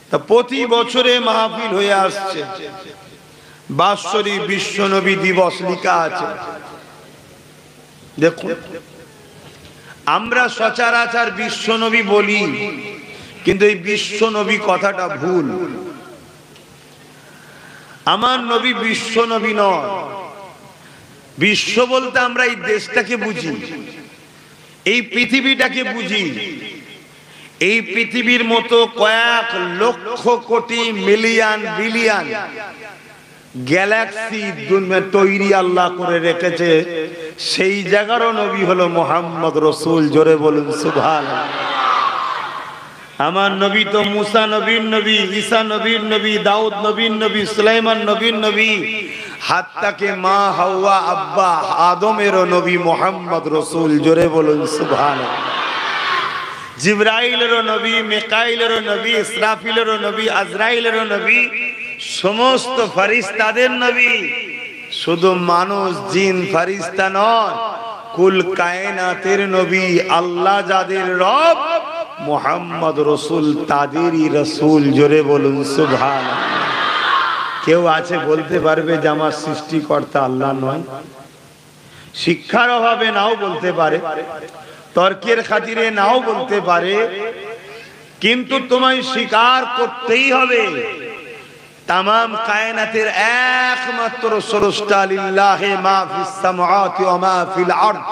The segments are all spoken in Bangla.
তা প্রতি বছরে মাহফিল হয়ে আসছে, বাৎসরিক বিশ্বনবী দিবস লেখা আছে। দেখুন, আমরা সচরাচর বিশ্বনবী বলি, কিন্তু এই বিশ্বনবী কথাটা ভুল। আমার নবী বিশ্বনবী নয়। বিশ্ব বলতে আমরা এই দেশটাকে বুঝি, এই পৃথিবীটাকে বুঝি। এই পৃথিবীর মতো কয়েক lakh crore million billion Galaxy তৈরি আল্লাহ করে রেখেছে, সেই জায়গারও নবী হলো মুহাম্মদ রাসূল। জোরে বলুন সুবহানাল্লাহ। আমার নবী তো মুসা নবীর নবী, ঈসা নবীর নবী, দাউদ নবীর নবী, সুলাইমান নবীর নবী, হাত্তাকে মা হাওয়া আব্বা আদমেরও নবী মুহাম্মদ রাসূল। জোরে বলুন সুবহানাল্লাহ। জিবরাইলেরও নবী, মিকাইলেরও নবী, ইসরাফিলেরও নবী, আজরাইলেরও নবী, সমস্ত ফেরেশতাদের নবী। শুধু মানুষ জিন ফেরেশতা নয়, কুল কায়নাতের নবী। আল্লাহ যাদের রব, মুহাম্মদ রাসূল তাদেরই রাসূল। জোরে বলুন সুবহানাল্লাহ। কেউ আছে বলতে পারবে যে আমার সৃষ্টিকর্তা আল্লাহ নয়? শিক্ষার অভাবে নাও বলতে পারে, তর্কের খাতিরে নাও বলতে পারে, কিন্তু তোমায় স্বীকার করতেই হবে তামাম কায়নাতের একমাত্র স্রষ্টা, লিল্লাহি মা ফিস সামাওয়াতি ওয়া মা ফিল আরদ,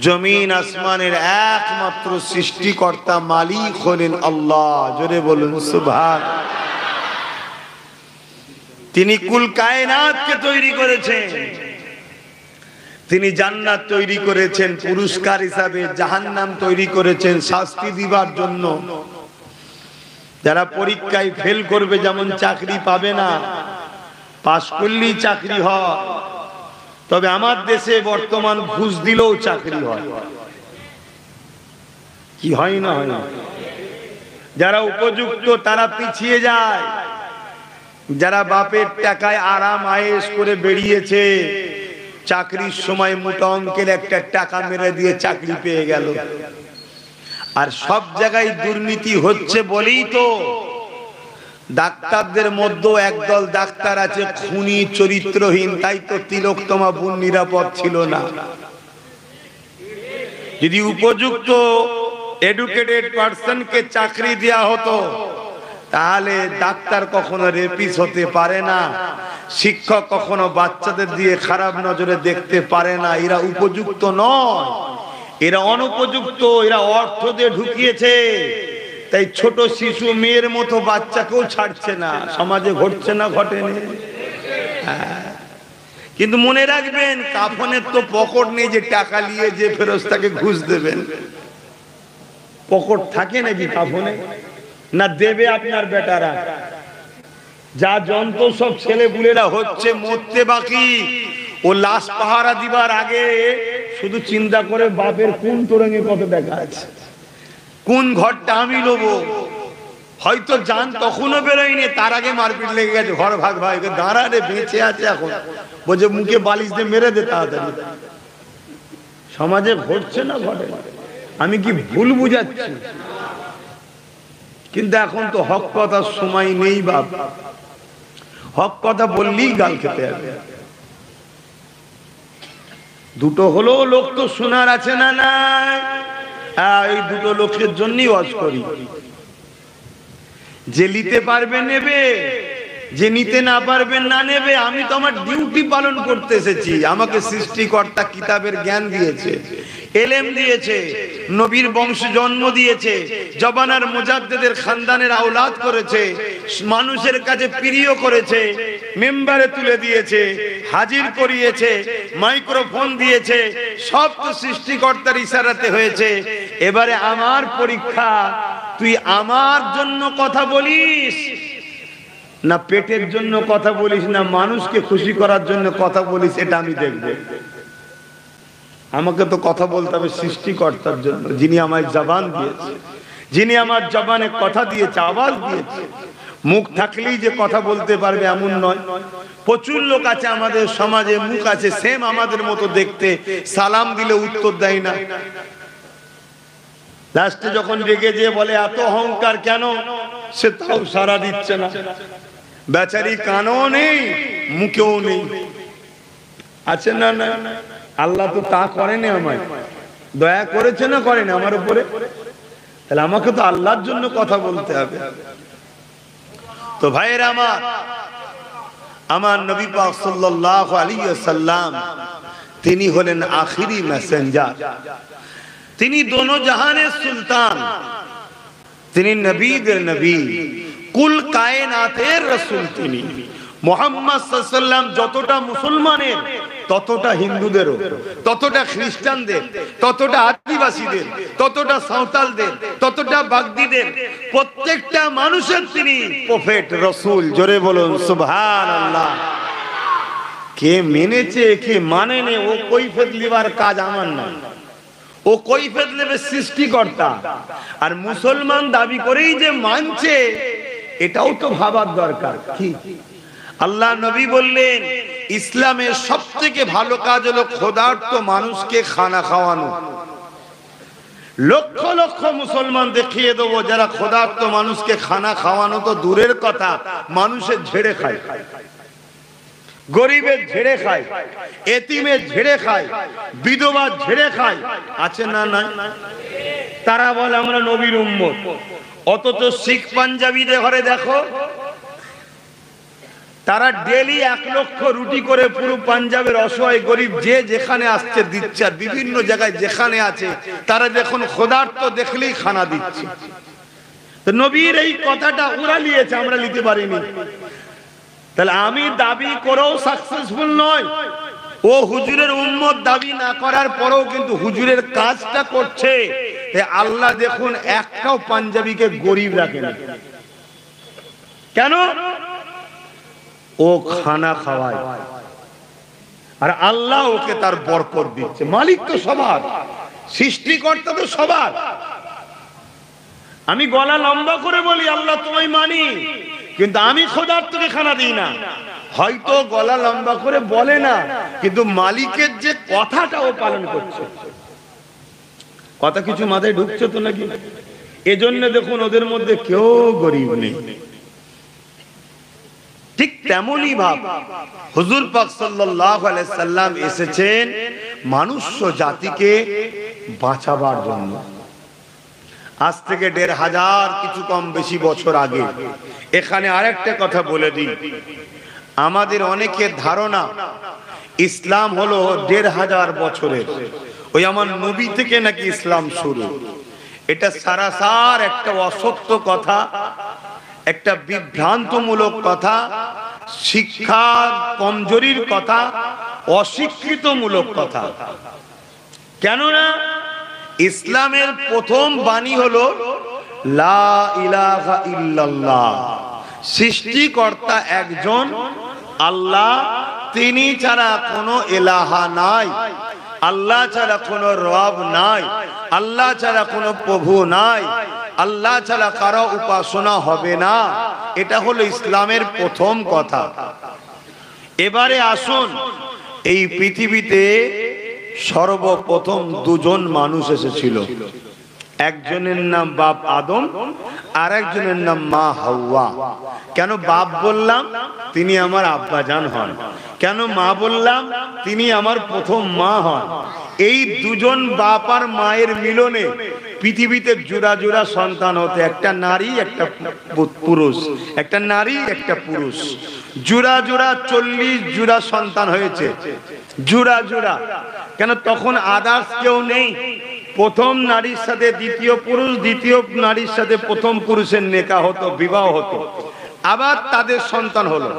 জমিন আসমানের একমাত্র সৃষ্টিকর্তা মালিক হলেন আল্লাহ। জোরে বলুন সুবহানাল্লাহ। তিনি কুল কায়নাতকে তৈরি করেছেন, তিনি জান্নাত তৈরি করেছেন পুরস্কার হিসাবে, জাহান্নাম তৈরি করেছেন শাস্তি দিবার জন্য। যারা পরীক্ষায় ফেল করবে যেমন চাকরি পাবে না, পাশ করলেই চাকরি হয়। তবে আমার দেশে বর্তমান ঘুষ দিলেও চাকরি হয়। কি হয় না? হয় না। যারা উপযুক্ত তারা পিছিয়ে যায়। যারা বাপের টাকায় আরাম আয়েশ করে বেরিয়েছে, চাকরির সময় মোটা অঙ্কের একটা টাকা মেরে দিয়ে চাকরি পেয়ে গেল। আর সব জায়গায় দুর্নীতি হচ্ছে বলেই তো ডাক্তারদের মধ্যেও একদল ডাক্তার আছে খুনি, চরিত্রহীন। তাই তো তিলোত্তমা বোন নিরাপদ ছিল না। যদি উপযুক্ত এডুকেটেড পারসনকে চাকরি দেয়া হতো, তাহলে ডাক্তার কখনো রেপিস হতে পারে না, শিক্ষক কখনো বাচ্চাদের দিয়ে খারাপ নজরে দেখতে পারে না। এরা উপযুক্ত নয়, এরা অনুপযুক্ত, এরা অর্থ দিয়ে ঢুকিয়েছে। তাই ছোট শিশু মেয়ের মতো বাচ্চাকেও ছাড়ছে না। সমাজে ঘটছে না? ঘটেনি? কিন্তু মনে রাখবেন, কাফনের তো পকেট নেই যে টাকা নিয়ে যে ফেরেশতাকে ঘুষ দেবেন। পকেট থাকে নাকি কাফনে? না দেবে আপনার বেটারা। যা যন্ত্র সব ছেলে বুলেরা হচ্ছে, মরতে বাকি। ও লাশ পাহারা দিবার আগে শুধু চিন্তা করে বাপের কোন তোরঙ্গে কত দেখা আছে, কোন ঘরটা আমি নেবো। হয়তো জান তখনও বেরোয়নি, তার আগে মারপিট লেগে গেছে, ঘর ভাগ ভাই, দাঁড়া রে, বেঁচে আছে এখন, বলছে মুখে বালিশ দিয়ে মেরে দে তাড়াতাড়ি। সমাজে ঘটছে না? ঘটে। আমি কি ভুল বুঝাচ্ছি? কিন্তু এখন তো হক কথার সময় নেই বাপ। হক কথা বললেই গাল খেতে হবে। দুটো হলেও লোক তো শোনার আছে না? না, এই দুটো লোকের জন্যই ওয়াজ করি। যে নিতে পারবে নেবে, যে নিতে না পারবে না নেবে। আমি তো আমার ডিউটি পালন করতে এসেছি। আমাকে সৃষ্টিকর্তা কিতাবের জ্ঞান দিয়েছে, এলেম দিয়েছে, নবীর বংশ জন্ম দিয়েছে, জবানার মুজাদ্দিদের খানদানের আওলাদ করেছে, মানুষের কাছে প্রিয় করেছে, মেম্বারে তুলে দিয়েছে, হাজির করিয়েছে, মাইক্রোফোন দিয়েছে। সব তো সৃষ্টিকর্তার ইশারাতে হয়েছে। এবারে আমার পরীক্ষা, তুই আমার জন্য কথা বলিস না পেটের জন্য কথা বলিস, না মানুষকে খুশি করার জন্য কথা বলিস, এটা আমি দেখব। আমাকে তো কথা বলতে হবে সৃষ্টিকর্তার জন্য, যিনি আমায় জবান দিয়েছে, যিনি আমার জবানে কথা দিয়েছে, আওয়াজ দিয়েছে। মুখ থাকলেই যে কথা বলতে পারবে এমন নয়। প্রচুর লোক আছে আমাদের সমাজে, মুখ আছে সেম আমাদের মতো দেখতে, সালাম দিলে উত্তর দেয় না। লাস্টে যখন রেগে যেয়ে বলে এত অহংকার কেন, সে তাও সারা দিচ্ছে না। বেচারি কানও নেই মুখেও নেই, আছে না? না, আল্লাহ তো তা করেনি, আমায় দয়া করেছে না করেনি আমার উপরে? তাহলে আমাকে তো আল্লাহর জন্য কথা বলতে হবে। তো ভাইয়েরা আমার, আমার নবী পাক সাল্লাল্লাহু আলাইহি ওয়াসাল্লাম তিনি হলেন আখিরি মেসেঞ্জার, তিনি দোনো জাহানের সুলতান, তিনি নবীদের নবী, কুল কায়নাতের রাসূল। তিনি মুহাম্মদ সাল্লাল্লাহু আলাইহি ওয়াসাল্লাম যতটা মুসলমানের, ততটা হিন্দুদেরও, ততটা খ্রিস্টানদের, ততটা আদিবাসীদের, ততটা সাঁওতালদের, ততটা বাগদিদের, প্রত্যেকটা মানুষের তিনি প্রফেট রাসূল। জোরে বলুন সুবহানাল্লাহ। কে মেনেছে কে মানেনি ও কৈফিয়ত লিবার কাজ আমার না, ও কৈফিয়ত নেবে সৃষ্টিকর্তা। আর মুসলমান দাবি করেই যে মানছে, এটাও তো ভাবার দরকার। কি আল্লাহ নবী বললেন, ইসলামের সবথেকে ভালো কাজ হলো ক্ষুধার্ত মানুষকে খানা খাওয়ানো। লক্ষ লক্ষ মুসলমান দেখিয়ে দেবো যারা ক্ষুধার্ত মানুষকে খানা খাওয়ানো তো দূরের কথা, মানুষের ঝেড়ে খায়, গরিবের ঝেড়ে খায়, এতিমের ঝেড়ে খায়, বিধবার ঝেড়ে খায়, আছে না? না, তারা বলে আমরা নবীর উম্মত। অথচ শিখ পাঞ্জাবিদের ঘরে দেখো, তারা ডেলি 1 লক্ষ রুটি করে পুরো পাঞ্জাবের অসহায় গরিব যে যেখানে আসছে দিচ্ছে। আর বিভিন্ন জায়গায় যেখানে আছে তারা যখন ক্ষুধার্ত দেখলেই খানা দিচ্ছে। তো নবীর এই কথাটা ওরা নিয়েছে, আমরা নিতে পারিনি। তাহলে আমি দাবি করেও সাকসেসফুল নয়। ও হুজুরের উম্মত দাবি না করার পরেও কিন্তু হুজুরের কাজটা করছে। আল্লাহ দেখুন একটাও পাঞ্জাবিকে গরিব রাখেন। কেন? ও খানা খাওয়ায়, আর আল্লাহ ওকে তার বরকত দিচ্ছে। মালিক তো সবার, সৃষ্টিকর্তা তো সবার। আমি গলা লম্বা করে বলি আল্লাহ তোমায় মানি, কিন্তু আমি ক্ষুধার্তকে খানা দিই না। হয়তো গলা লম্বা করে বলে না, কিন্তু মালিকের যে কথাটা ও পালন করছে। কথা কিছু মাথায় ঢুকছে তো নাকি? এজন্য দেখুন ওদের মধ্যে কেউ গরিব নেই। ঠিক তেমনি ভাব হুজুর পাক সাল্লাল্লাহু আলাইহি সাল্লাম এসেছেন মানুষ জাতিকে বাঁচাবার জন্য। আজ থেকে ১৫০০ কিছু কম বেশি বছর আগে। এখানে আরেকটা কথা বলে দিই, আমাদের অনেকের ধারণা ইসলাম হলো ১৫০০ বছরের, ওই আমার নবী থেকে নাকি ইসলাম শুরু। এটা সারাসার একটা অসত্য কথা, একটা বিভ্রান্তমূলক কথা, শিক্ষা কমজোরির কথা, অশিক্ষিতমূলক কথা। কেননা ইসলামের প্রথম বাণী হলো লা ইলাহা ইল্লাল্লাহ, সৃষ্টিকর্তা একজন আল্লাহ, তিনি ছাড়া কোনো ইলাহা নাই, আল্লাহ ছাড়া কোনো রব নাই, আল্লাহ ছাড়া কোনো প্রভু নাই, আল্লাহ ছাড়া কারো উপাসনা হবে না। এটা হলো ইসলামের প্রথম কথা। এবারে আসুন, এই পৃথিবীতে সর্বপ্রথম দুজন মানুষ এসেছিল। একজনের নাম বাপ আদম, আর একজনের নাম মা হাওয়া। কেন বাপ বললাম? তিনি আমার আব্বাজান হন। কেন মা বললাম? তিনি আমার প্রথম মা হন। এই দুজন বাপ আর মায়ের মিলনে পৃথিবীতে জোড়া জোড়া সন্তান হতে, একটা নারী একটা পুরুষ, একটা নারী একটা পুরুষ, জোড়া জোড়া 40 জোড়া সন্তান হয়েছে। জোড়া জোড়া কেন? তখন আদার্স কেউ নেই। প্রথম নারীর সাথে দ্বিতীয় পুরুষ, দ্বিতীয় নারীর সাথে প্রথম পুরুষের নেকা হতো, বিবাহ হতো, আবার তাদের সন্তান হলো।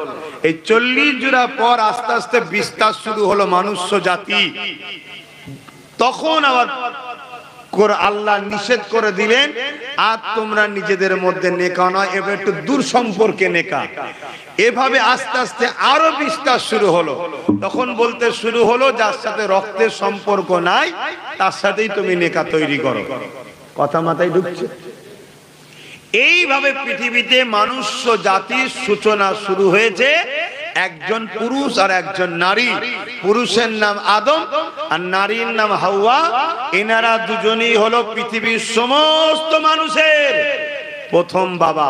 এই 40 জোড়া পর আস্তে আস্তে বিস্তার শুরু হলো মানুষ জাতি। তখন আবার আল্লাহ নিষেধ করে দিলেন, আর তোমরা নিজেদের মধ্যে নেকা নয়, এবার একটু দূর সম্পর্কে নেকা। এভাবে আস্তে আস্তে আরো বিস্তার শুরু হলো। তখন বলতে শুরু হলো, যার সাথে রক্তের সম্পর্ক নাই তার সাথেই তুমি নেকা তৈরি করো। কথা মাথায় ঢুকছে? এইভাবে পৃথিবীতে মানুষ জাতির সূচনা শুরু হয়েছে। একজন পুরুষ আর একজন নারী। পুরুষের নাম আদম আর নারীর নাম হাওয়া। এনারা দুজনেই হলো পৃথিবীর সমস্ত মানুষের প্রথম বাবা।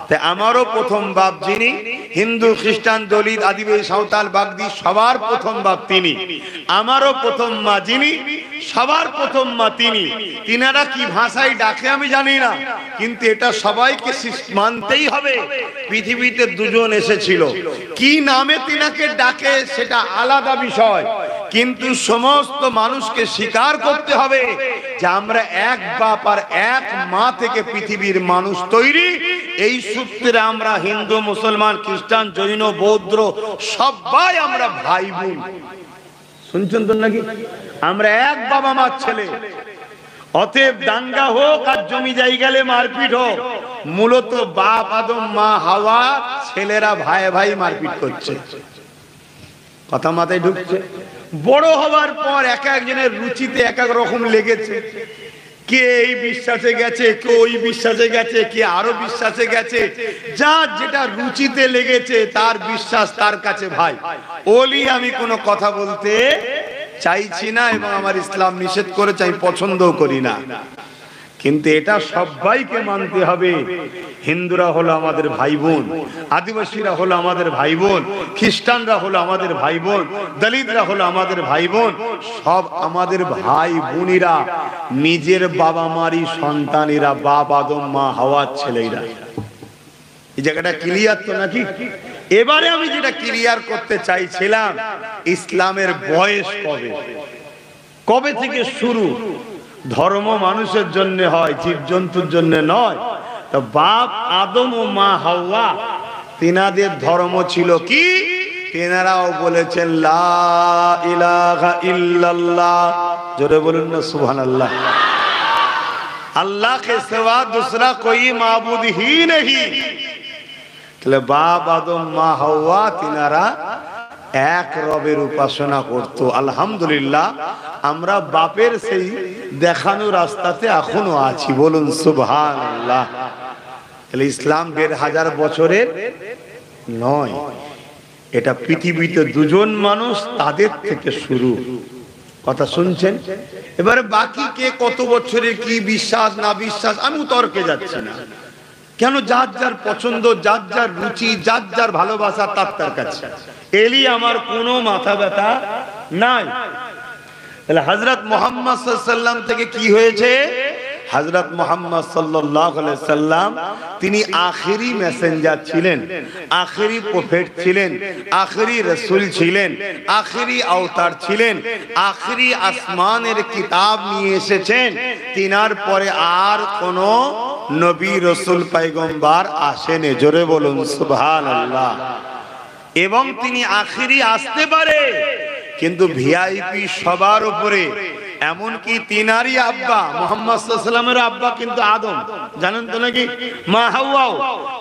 তাই আমারও প্রথম বাপ যিনি, হিন্দু খ্রিস্টান দলিত আদিবাসী সাঁওতাল বাগদি সবার প্রথম বাপ তিনি। আমারও প্রথম মা যিনি, সবার প্রথম মা তিনি। তিনারা কি ভাষায় ডাকে আমি জানি না, কিন্তু এটা সবাইকে মানতেই হবে। পৃথিবীতে দুজন এসেছিল, কি নামে তিনাকে ডাকে সেটা আলাদা বিষয়, কিন্তু সমস্ত মানুষকে স্বীকার করতে হবে যে আমরা এক বাপ আর এক মা থেকে পৃথিবীর মানুষ তৈরি। এই সূত্রে আমরা হিন্দু, মুসলমান, খ্রিস্টান, জৈন, বৌদ্ধ সবাই আমরা ভাই বোন। শুনছেন তো নাকি? আমরা এক বাবা মার ছেলে। অতএব দাঙ্গা হোক আর জমি জায়গালে মারপিট হোক, মূলত বাপ আদম মা হাওয়া, ছেলেরা ভাই ভাই মারপিট করছে। কথা মাথায় ঢুকছে? বড় হওয়ার পর এক একজনের রুচিতে এক এক রকম লেগেছে। কে এই বিশ্বাসে গেছে, কে ওই বিশ্বাসে গেছে, কে আরো বিশ্বাসে গেছে। যার যেটা রুচিতে লেগেছে তার বিশ্বাস তার কাছে ভাই। ওলি আমি কোনো কথা বলতে চাইছি না এবং আমার ইসলাম নিষেধ করেছে, আমি পছন্দও করি না, কিন্তু এটা সবাইকে মানতে হবে। হিন্দুরা হলো আমাদের ভাই বোন, আদিবাসীরা হলো আমাদের ভাই বোন, খ্রিস্টানরা হলো আমাদের ভাই বোন, দলিতরা হলো আমাদের ভাই বোন, সব আমাদের ভাই বোনেরা, নিজের বাবা মারই সন্তানেরা, বাপ আদম মা হাওয়ার ছেলেরা। এই জায়গাটা ক্লিয়ার তো নাকি? এবারে আমি যেটা ক্লিয়ার করতে চাইছিলাম, ইসলামের বয়স কবে, কবে থেকে শুরু? ধর্ম মানুষের জন্য হয়, জীবজন্তুর জন্য নয়। তো বাপ আদম ও মা হাওয়া, তিনাদের ধর্ম ছিল কি? তিনারাও বলেছেন লা ইলাহা ইল্লাল্লাহ। জোরে বলুন না সুবহানাল্লাহ। अल्लाह के सिवा दूसरा कोई माबूद ही नहीं। তাহলে বাপ আদম মা হাওয়া তিনারা এক রবের উপাসনা করত। আলহামদুলিল্লাহ আমরা বাপের সেই দেখানো রাস্তাতে এখনো আছি। বলুন সুবহানাল্লাহ। তাহলে ইসলাম ১৫০০ বছরের নয়, এটা পৃথিবীতে দুজন মানুষ তাদের থেকে শুরু। কথা শুনছেন? এবারে বাকি কে কত বছরের কি বিশ্বাস না বিশ্বাস আমি তর্কে যাচ্ছি না। কেন? যার যার পছন্দ, যার যার রুচি, যার যার ভালোবাসা তার তার কাছে। এলি আমার কোনো মাথা ব্যথা নাই। তাহলে হযরত মুহাম্মদ সাল্লাল্লাহু আলাইহি সাল্লাম থেকে কি হয়েছে? হযরত মুহাম্মদ সাল্লাল্লাহু আলাইহি সাল্লাম তিনি আখেরি মেসেঞ্জার ছিলেন, আখেরি প্রফেট ছিলেন, আখেরি রাসূল ছিলেন, আখেরি আওতার ছিলেন, আখেরি আসমানের কিতাব নিয়ে এসেছেন। তিনার পরে আর কোন নবী রাসূল পয়গম্বর আসেনি। জোরে বলুন সুবহানাল্লাহ। এবং তিনি আখেরি আসতে পারে, কিন্তু ভিআইপি সবার উপরে। এমনকি তিনারই আব্বা মুহাম্মদ সাল্লাল্লাহু আলাইহি ওয়াসাল্লামের আব্বা কিন্তু আদম, জানেন তো নাকি? মা হাওয়া।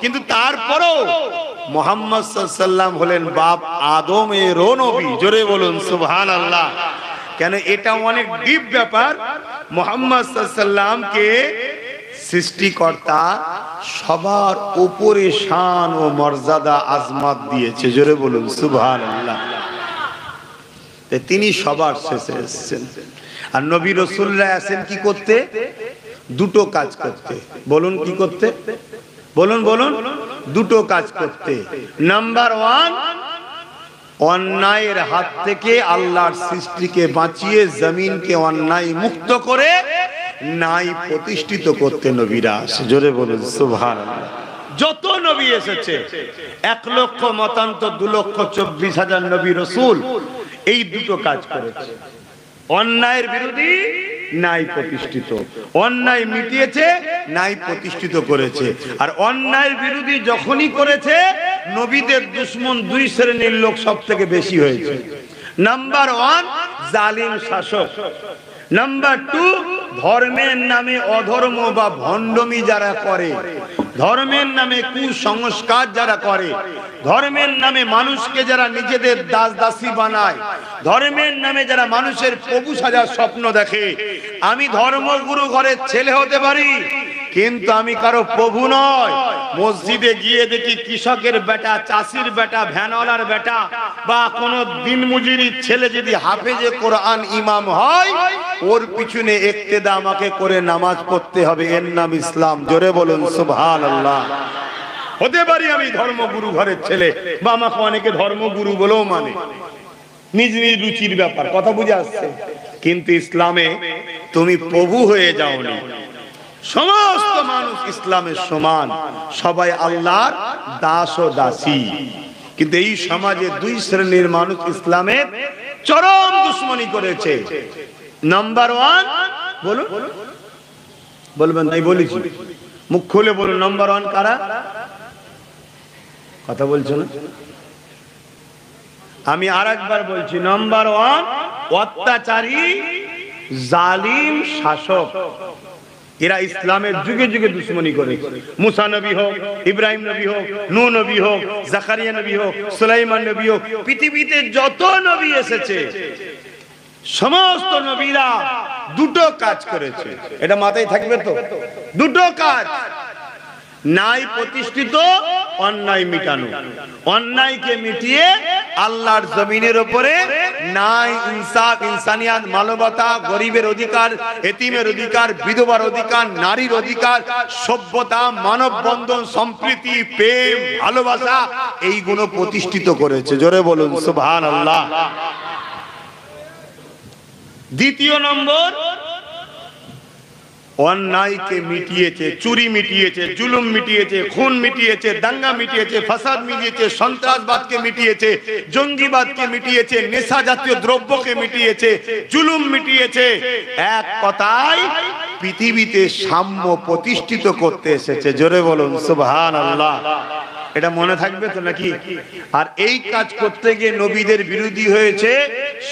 কিন্তু তারপরেও মুহাম্মদ সাল্লাল্লাহু আলাইহি ওয়াসাল্লাম হলেন বাপ আদমেরও নবী। জোরে বলুন সুবহানাল্লাহ। কেন? এটা অনেক ডিপ ব্যাপার। মুহাম্মদ সাল্লাল্লাহু আলাইহি ওয়াসাল্লামকে সৃষ্টিকর্তা সবার উপরে শান ও মর্যাদা আজমাত দিয়েছে। জোরে বলুন সুবহানাল্লাহ। তিনি সবার শেষে এসেছেন। আর নবী রাসূলরা আসেন কি করতে? দুটো কাজ করতে। বলুন কি করতে? বলুন বলুন। দুটো কাজ করতে। নাম্বার 1, অন্যায়ের হাত থেকে আল্লাহর সৃষ্টিকে বাঁচিয়ে জমিনকে অন্যায় মুক্ত করে ন্যায় প্রতিষ্ঠিত করতে নবীরা আসে। জোরে বলুন সুবহানাল্লাহ। যত নবী এসেছে 1 লক্ষ মতান্তর 2,24,000 নবী রাসূল এই দুটো কাজ করেছে। অন্যায়ের বিরোধী, ন্যায় প্রতিষ্ঠিত। অন্যায় মিটিয়েছে, ন্যায় প্রতিষ্ঠিত করেছে। আর অন্যায়ের বিরোধী যখনই করেছে, নবীদের দুশমন 2 শ্রেণীর লোক সব থেকে বেশি হয়েছে। নাম্বার 1 জালিম শাসক। নাম্বার 2 ধর্মের নামে অধর্ম বা ভণ্ডমি যারা করে, ধর্মের নামে কুসংস্কার যারা করে, ধর্মের নামে মানুষকে যারা নিজেদের দাস দাসী বানায়, ধর্মের নামে যারা মানুষের প্রভু সাজার স্বপ্ন দেখে। আমি ধর্মগুরু ঘরের ছেলে হতে পারি, কিন্তু আমি কারো প্রভু নয়। মসজিদে গিয়ে দেখি কৃষকের বেটা, চাষির বেটা, ভ্যানওয়ালার বেটা বা কোনো দিনমজুরির ছেলে যদি হাফেজে কোরআন ইমাম হয়, ওর পিছনে ইক্তেদা আমাকে করে নামাজ পড়তে হবে। এর নাম ইসলাম। জোরে বলুন সুবহানাল্লাহ। হতে পারি আমি ধর্মগুরু ঘরের ছেলে, বা আমাকে অনেকে ধর্মগুরু বলেও মানে, নিজ নিজ রুচির ব্যাপার, কথা বুঝে আসছে। কিন্তু ইসলামে তুমি প্রভু হয়ে যাওনি। সমস্ত মানুষ ইসলামের সমান, সবাই আল্লাহর দাস ও দাসী। কিন্তু এই সমাজে দুই শ্রেণীর মানুষ ইসলামের চরম দুশ্মনী করেছে। নাম্বার ওয়ান, বলুন, বলবেন তাই বলেছি, মুখ খুলে বলুন। নাম্বার ওয়ান কারা? কথা বলছো না? আমি আরেকবার বলছি, নাম্বার ওয়ান অত্যাচারী জালিম শাসক। এরা ইসলামের যুগে যুগে দুশ্মনী করে। মুসা নবী হোক, ইব্রাহিম নবী হোক, নূহ নবী হোক, জাকারিয়া নবী হোক, সুলাইমান নবী হোক, পৃথিবীতে যত নবী এসেছে সমস্ত নবীরা দুটো কাজ করেছে। এটা মাথায় থাকবে তো? দুটো কাজ, ন্যায় প্রতিষ্ঠিত, অন্যায় মিটানো। অন্যায়কে মিটিয়ে আল্লাহর জমিনের উপরে ন্যায়, ইনসাফ, ইনসানিয়াত, মানবতা, গরিবের অধিকার, এতিমের অধিকার, বিধবার অধিকার, নারীর অধিকার, সভ্যতা, মানববন্ধন, সম্প্রীতি, প্রেম, ভালোবাসা, এইগুলো প্রতিষ্ঠিত করেছে। জোরে বলুন সুবহানাল্লাহ। দ্বিতীয় নম্বর, অন্যায়কে মিটিয়েছে, চুরি মিটিয়েছে, জুলুম মিটিয়েছে, খুন মিটিয়েছে, দাঙ্গা মিটিয়েছে, ফাসাদ মিটিয়েছে, সন্ত্রাসবাদকে মিটিয়েছে, জঙ্গিবাদকে মিটিয়েছে, নেশা জাতীয় দ্রব্যকে মিটিয়েছে, জুলুম মিটিয়েছে। এক কথায় পৃথিবীতে সাম্য প্রতিষ্ঠিত করতে এসেছে। জোরে বলুন সুবহানাল্লাহ। এটা মনে থাকবে তো নাকি? আর এই কাজ করতে গিয়ে নবীদের বিরোধী হয়েছে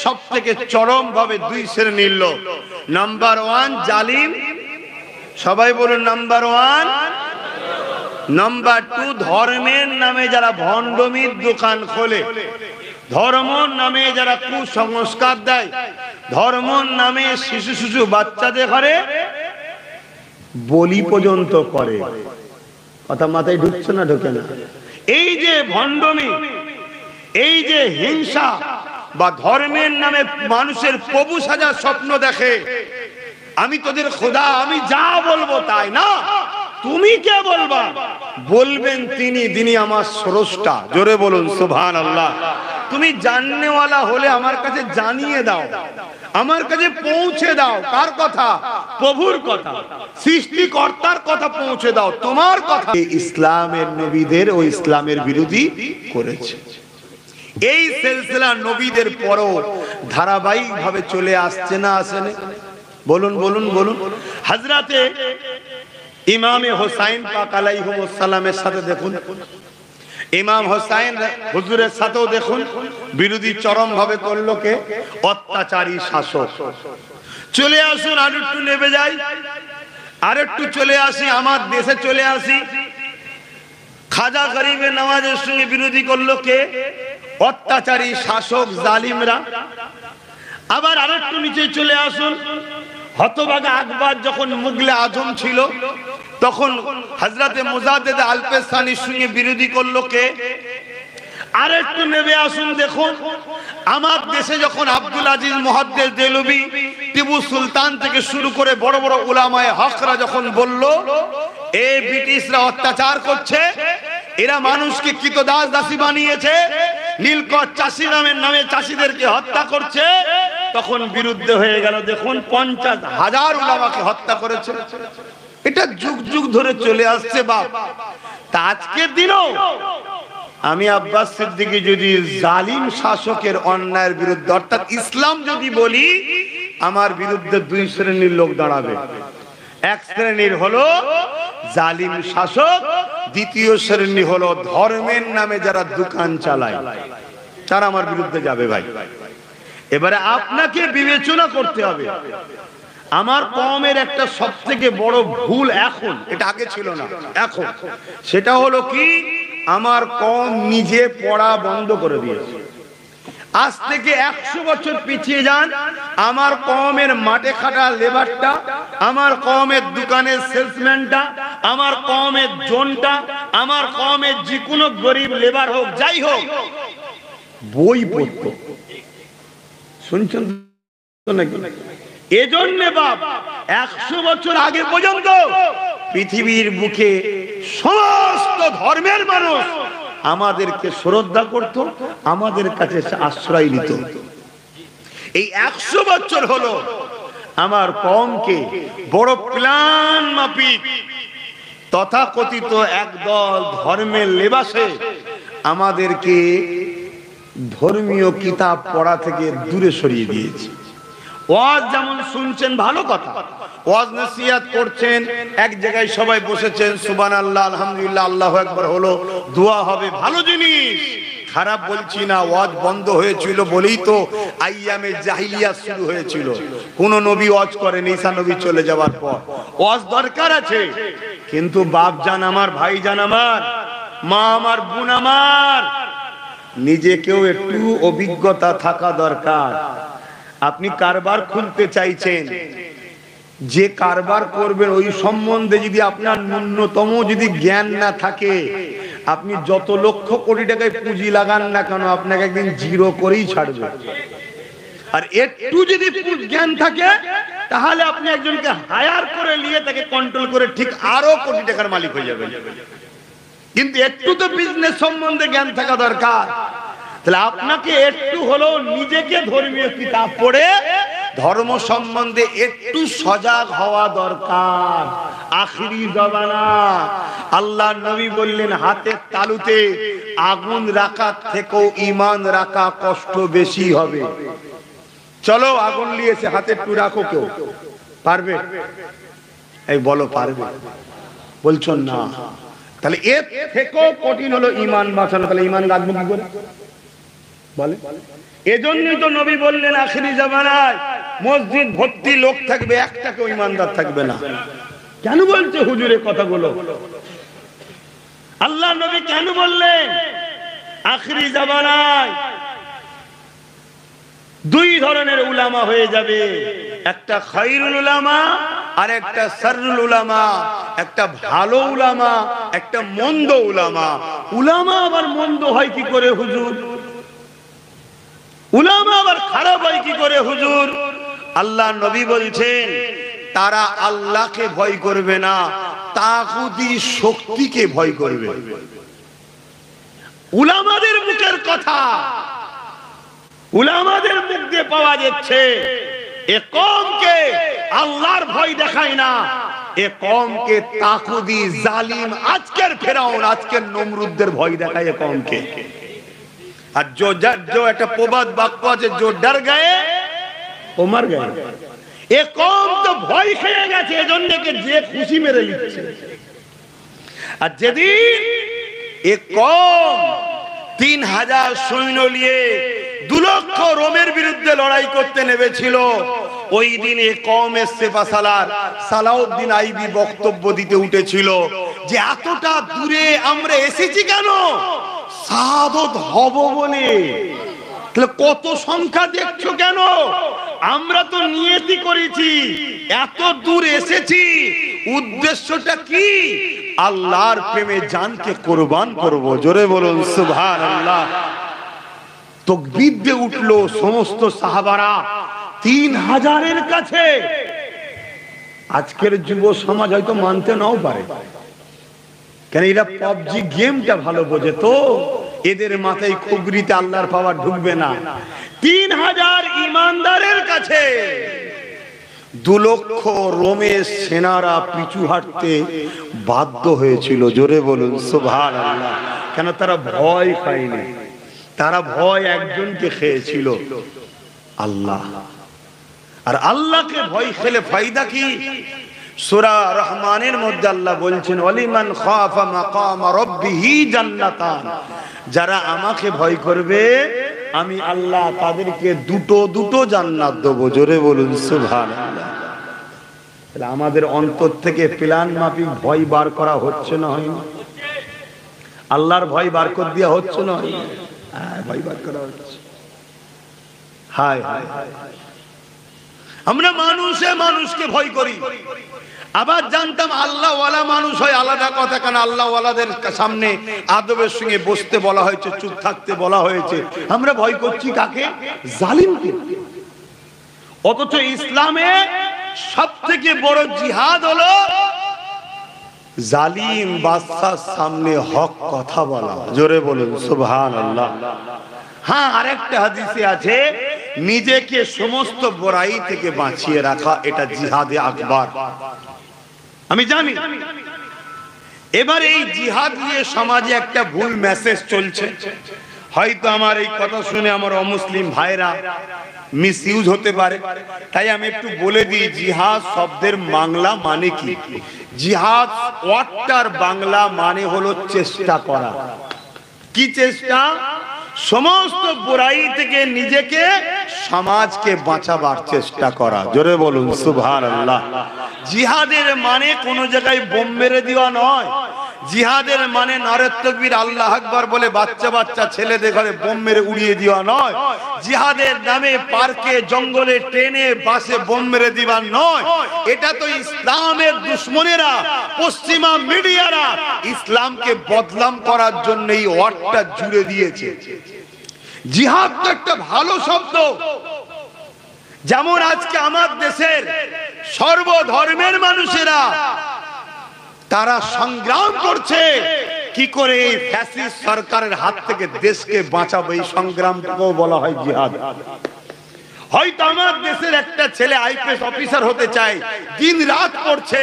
সব থেকে চরম ভাবে দুই শ্রেণীর লোক। নাম্বার ওয়ান জালিম, সবাই বলুন নাম্বার ওয়ান। নাম্বার টু, ধর্মের নামে যারা ভণ্ডমির দোকান খোলে, ধর্মর নামে যারা কুসংস্কার দেয়, ধর্মর নামে শিশু শিশু বাচ্চাদের ঘরে বলি পর্যন্ত করে। কথা মাথায় ঢুকছে না? ঢোকে না? এই যে ভণ্ডমি, এই যে হিংসা, বা ধর্মের নামে মানুষের প্রভু সাজার স্বপ্ন দেখে, আমি তোদের খোদা, আমি যা বলবো তাই না, তুমি কে বলবা? বলবেন তিনি, যিনি আমার স্রষ্টা। জোরে বলুন সুবহানাল্লাহ। তুমি জাননেওয়ালা হলে আমার কাছে জানিয়ে দাও, আমার কাছে পৌঁছে দাও। কার কথা? প্রভুর কথা, সৃষ্টিকর্তার কথা পৌঁছে দাও। তোমার কথা ইসলামের নবীদের ও ইসলামের বিরোধী করেছে। এই সিলসিলা নবীদের পরও ধারাবাহিক ভাবে চলে আসছে না আসেনি? বলুন বলুন বলুন। হযরতে ইমামে হোসাইন পাক আলাইহিস সালামের সাথে দেখুন, ইমাম হোসাইন হুজুরের সাথেও দেখুন বিরোধী চরম ভাবে করলো কে? অত্যাচারী শাসক। চলে আসুন আর একটু নেমে যাই, আর একটু চলে আসি আমার দেশে, চলে আসি। খাজা গরিবের নামাজের সঙ্গে বিরোধী করলো কে? অত্যাচারী শাসক, জালিমরা। আবার আরেকটু নিচে চলে আসুন, হতভাগা আকবর যখন মুগলে আজম ছিল, তখন হযরতে মুজাদ্দেদ আল-পেশানির সঙ্গে বিরোধী করলো কে? আরেকটু নেমে আসুন, দেখুন আমার দেশে যখন আব্দুল আজিজ মুহাদ্দিস দেলভি, টিপু সুলতান থেকে শুরু করে বড় বড় উলামায়ে হকরা যখন বলল এই ব্রিটিশরা অত্যাচার করছে, এরা মানুষকে কৃতদাস দাসী বানিয়েছে, নীলকর চাষি নামে চাষিদেরকে হত্যা করছে, তখন বিরুদ্ধে হয়ে গেল। দেখুন 50,000 উলামাকে হত্যা করেছে। এটা যুগ যুগ ধরে চলে আসছে বাপ। তা আজকের দিনও আমি আব্বাস সিদ্দিকী যদি জালিম শাসকের অন্যায়ের বিরুদ্ধে, অর্থাৎ ইসলাম যদি বলি, আমার বিরুদ্ধে দুই শ্রেণীর লোক দাঁড়াবে। এক শ্রেণীর হলো জালিম শাসক, দ্বিতীয় শ্রেণী হলো ধর্মের নামে যারা দোকান চালায়, তারা আমার বিরুদ্ধে যাবে ভাই। এবারে আপনাকে বিবেচনা করতে হবে। আমার কওমের একটা সবথেকে বড় ভুল এখন, এটা আগে ছিল না এখন, সেটা হলো কি, আমার কওম নিজে পড়া বন্ধ করে দিয়েছে। আজ থেকে 100 বছর পিছিয়ে যান, আমার কওমের মাঠে খাটা লেবারটা, আমার কওমের দোকানের সেলসম্যানটা, আমার কওমের জনটা, আমার কওমের যে কোনো গরিব লেবার হোক, যাই হোক, বই পড়তো। শুনছেন তো নাকি? এজন্য বাপ 100 বছর আগে পর্যন্ত পৃথিবীর বুকে সমস্ত ধর্মের মানুষ আমাদেরকে শ্রদ্ধা করত, আমাদের কাছে আশ্রয় নিত। এই 100 বছর হলো আমার কওমকে বড় প্ল্যান মাফিক তথাকথিত একদল ধর্মের লেবাসে আমাদেরকে ধর্মীয় কিতাব পড়া থেকে দূরে সরিয়ে দিয়েছে। ওয়াজ যেমন শুনছেন ভালো কথা, ওয়াজ নসিহত করছেন, এক জায়গায় সবাই বসেছেন, সুবহানাল্লাহ আলহামদুলিল্লাহ আল্লাহু আকবার হলো, দোয়া হবে, ভালো জিনিস, খারাপ বলছি না। ওয়াজ বন্ধ হয়েছিল বলেই তো আইয়ামে জাহিলিয়াত শুরু হয়েছিল। কোন নবী ওয়াজ করেন ঈসা নবী চলে যাওয়ার পর। ওয়াজ দরকার আছে, কিন্তু বাপ জান আমার, ভাই জান আমার, মা আমার, বোন আমার, নিজেকেও একটু অভিজ্ঞতা থাকা দরকার। আপনি কারবার খুলতে চাইছেন, যে কারবার করবেন ওই সম্বন্ধে যদি আপনার ন্যূনতম যদি জ্ঞান না থাকে, আপনি যত লক্ষ কোটি টাকায় পুঁজি লাগান না কেন, আপনাকে একদিন জিরো করেই ছাড়বে। আর একটু যদি জ্ঞান থাকে, তাহলে আপনি একজনকে হায়ার করে নিয়ে তাকে কন্ট্রোল করে ঠিক আরো কোটি টাকার মালিক হয়ে যাবেন। কিন্তু একটু তো বিজনেস সম্বন্ধে জ্ঞান থাকা দরকার। তাহলে আপনাকে একটু হলেও নিজেকে ধর্মীয় কিতাব পড়ে ধর্ম সম্বন্ধে একটু সজাগ হওয়া দরকার। আখিরি জমানা, আল্লাহ নবী বললেন, হাতের তালুতে আগুন রাখার থেকেও ঈমান রাখা কষ্ট বেশি হবে। চলো আগুন নিয়েছে, হাতে একটু রাখো, কেউ পারবে? এই বলো পারবে? বলছো না। তাহলে এর থেকেও কঠিন হলো ঈমান বাঁচানো। তাহলে ঈমান রাখবো কি করে বলে? এজন্যই তো নবী বললেন, আখিরি জামানায় মসজিদ ভর্তি লোক থাকবে, একটা কেউ ঈমানদার থাকবে না। কেন বলছে হুজুর এই কথাগুলো? আল্লাহ নবী কেন বললেন আখিরি জামানায় দুই ধরনের উলামা হয়ে যাবে, একটা খায়রুল উলামা আর একটা শাররুল উলামা, একটা ভালো উলামা, একটা মন্দ উলামা। উলামা আবার মন্দ হয় কি করে হুজুর? উলামা আবার খারাপ হয় কি করে হুজুর? আল্লাহ নবী বলছেন, তারা আল্লাহকে ভয় করবে না, তাগুতি শক্তিকে ভয় করবে। উলামাদের মুখের কথা, উলামাদের মুখ দিয়ে পাওয়া যাচ্ছে, এ কওমকে আল্লাহর ভয় দেখায় না, এ কওমকে তাগুতি জালিম, আজকের ফেরাউন, আজকের নমরুদদের ভয় দেখায় এ কওমকে। আর जो একটা প্রবাদ বাক্য আছে, जो डर गए वो मर गए। এ কওম তো ভয় খেয়ে গেছে, এজন্য যে খুশি মেরে নিচ্ছে। আর যেদিন এ কওম 3000 সৈন্য নিয়ে 2 লক্ষ রোমের বিরুদ্ধে লড়াই করতে নেমেছিল, ওই দিন এ কওমের সেফাসালার সালাউদ্দিন আইবি বক্তব্য দিতে উঠেছিল যে এতটা দূরে আমরা এসেছি কেন? শাহাদত হব বলে। তাহলে কত সংখ্যা দেখছো কেন? আমরা তো নিয়তি করেছি, এত দূর এসেছি, উদ্দেশ্যটা কি? আল্লাহর প্রেমে জানকে কুরবান করব। জোরে বলুন সুবহানাল্লাহ। তাকবীর দিয়ে উঠলো সমস্ত সাহাবারা 3000-এর কাছে। আজকের যুব সমাজ হয়তো মানতে নাও পারে, কেন এরা পাবজি গেমটা ভালো বোঝে, তো এদের মাথায় খুগরিতে আল্লাহর পাওয়ার ঢুকবে না। 3000 ঈমানদারের কাছে 2 লক্ষ রোমের সেনারা পিছু হাঁটতে বাধ্য হয়েছিল। জোরে বলুন সুবহানাল্লাহ। কেন? তারা ভয় পায়নি, তারা ভয় একজনকে খেয়েছিল, আল্লাহ। আর আল্লাহকে ভয় খেলে ফায়দা কি? সূরা রহমানের মধ্যে আল্লাহ বলছেন, ওয়ালিমান খাফা মাকাম রাব্বিহি জান্নাতান, যারা আমাকে ভয় করবে আমি আল্লাহ তাদেরকে দুটো জান্নাত দেব। জোরে বলুন সুবহানাল্লাহ। তাহলে আমাদের অন্তর থেকে প্ল্যান মাফিক ভয় বার করা হচ্ছে না, হয় না? আল্লাহর ভয় বার করে দেওয়া হচ্ছে না, ভয় বার করা হচ্ছে। হায় হায়, আমরা মানুষে মানুষকে ভয় করি। আবার জানতাম আল্লাহ ওয়ালা মানুষ হয় আলাদা কথা, কারণ আল্লাহ ওয়ালাদের সামনে আদবের সঙ্গে বসতে বলা হয়েছে, চুপ থাকতে বলা হয়েছে। আমরা ভয় করছি কাকে? জালিমকে। অথচ ইসলামে সবথেকে বড় জিহাদ হলো জালিম বাদশার সামনে হক কথা বলা। জোরে বলুন সুবহানাল্লাহ। হ্যাঁ, আরেকটা হাদিসে আছে নিজেকে সমস্ত বড়াই থেকে বাঁচিয়ে রাখা, এটা জিহাদে আকবার। আমি জানি এবার এই জিহাদ নিয়ে সমাজে একটা ভুল মেসেজ চলছে। হয়তো আমার এই কথা শুনে আমার অমুসলিম ভাইরা মিসইউজ হতে পারে, তাই আমি একটু বলে দিই জিহাদ শব্দের বাংলা মানে কি। জিহাদ ওয়ার্ডটার বাংলা মানে হলো চেষ্টা করা। কি চেষ্টা? সমস্ত বুরাই থেকে নিজেকে সমাজকে বাঁচাবার চেষ্টা করা। জোরে বলুন সুবহানাল্লাহ। জিহাদের মানে কোন জায়গায় বোম মেরে দেওয়া নয়। জিহাদের মানে নারে তাকবীর আল্লাহ আকবার বলে বাচ্চা বাচ্চা ছেলেদের ঘরে বোম মেরে উড়িয়ে দেওয়া নয়। জিহাদের নামে পার্কে জঙ্গলে ট্রেনে বাসে বোম মেরে দেওয়া নয়। এটা তো ইসলামের দুশমনেরা, পশ্চিমা মিডিয়ারা ইসলামকে বদনাম করার জন্য এই ওয়ার্ডটা জুড়ে দিয়েছে। জিহাদ তো একটা ভালো শব্দ। যেমন আজকে আমার দেশের সর্বধর্মের মানুষেরা তারা সংগ্রাম করছে কি করে এই ফ্যাসিস্ট সরকারের হাত থেকে দেশকে বাঁচাবে, এই সংগ্রামটাকেও বলা হয় জিহাদ। হয়তো আমার দেশের একটা ছেলে আইপিএস অফিসার হতে চায়, দিন রাত পড়ছে,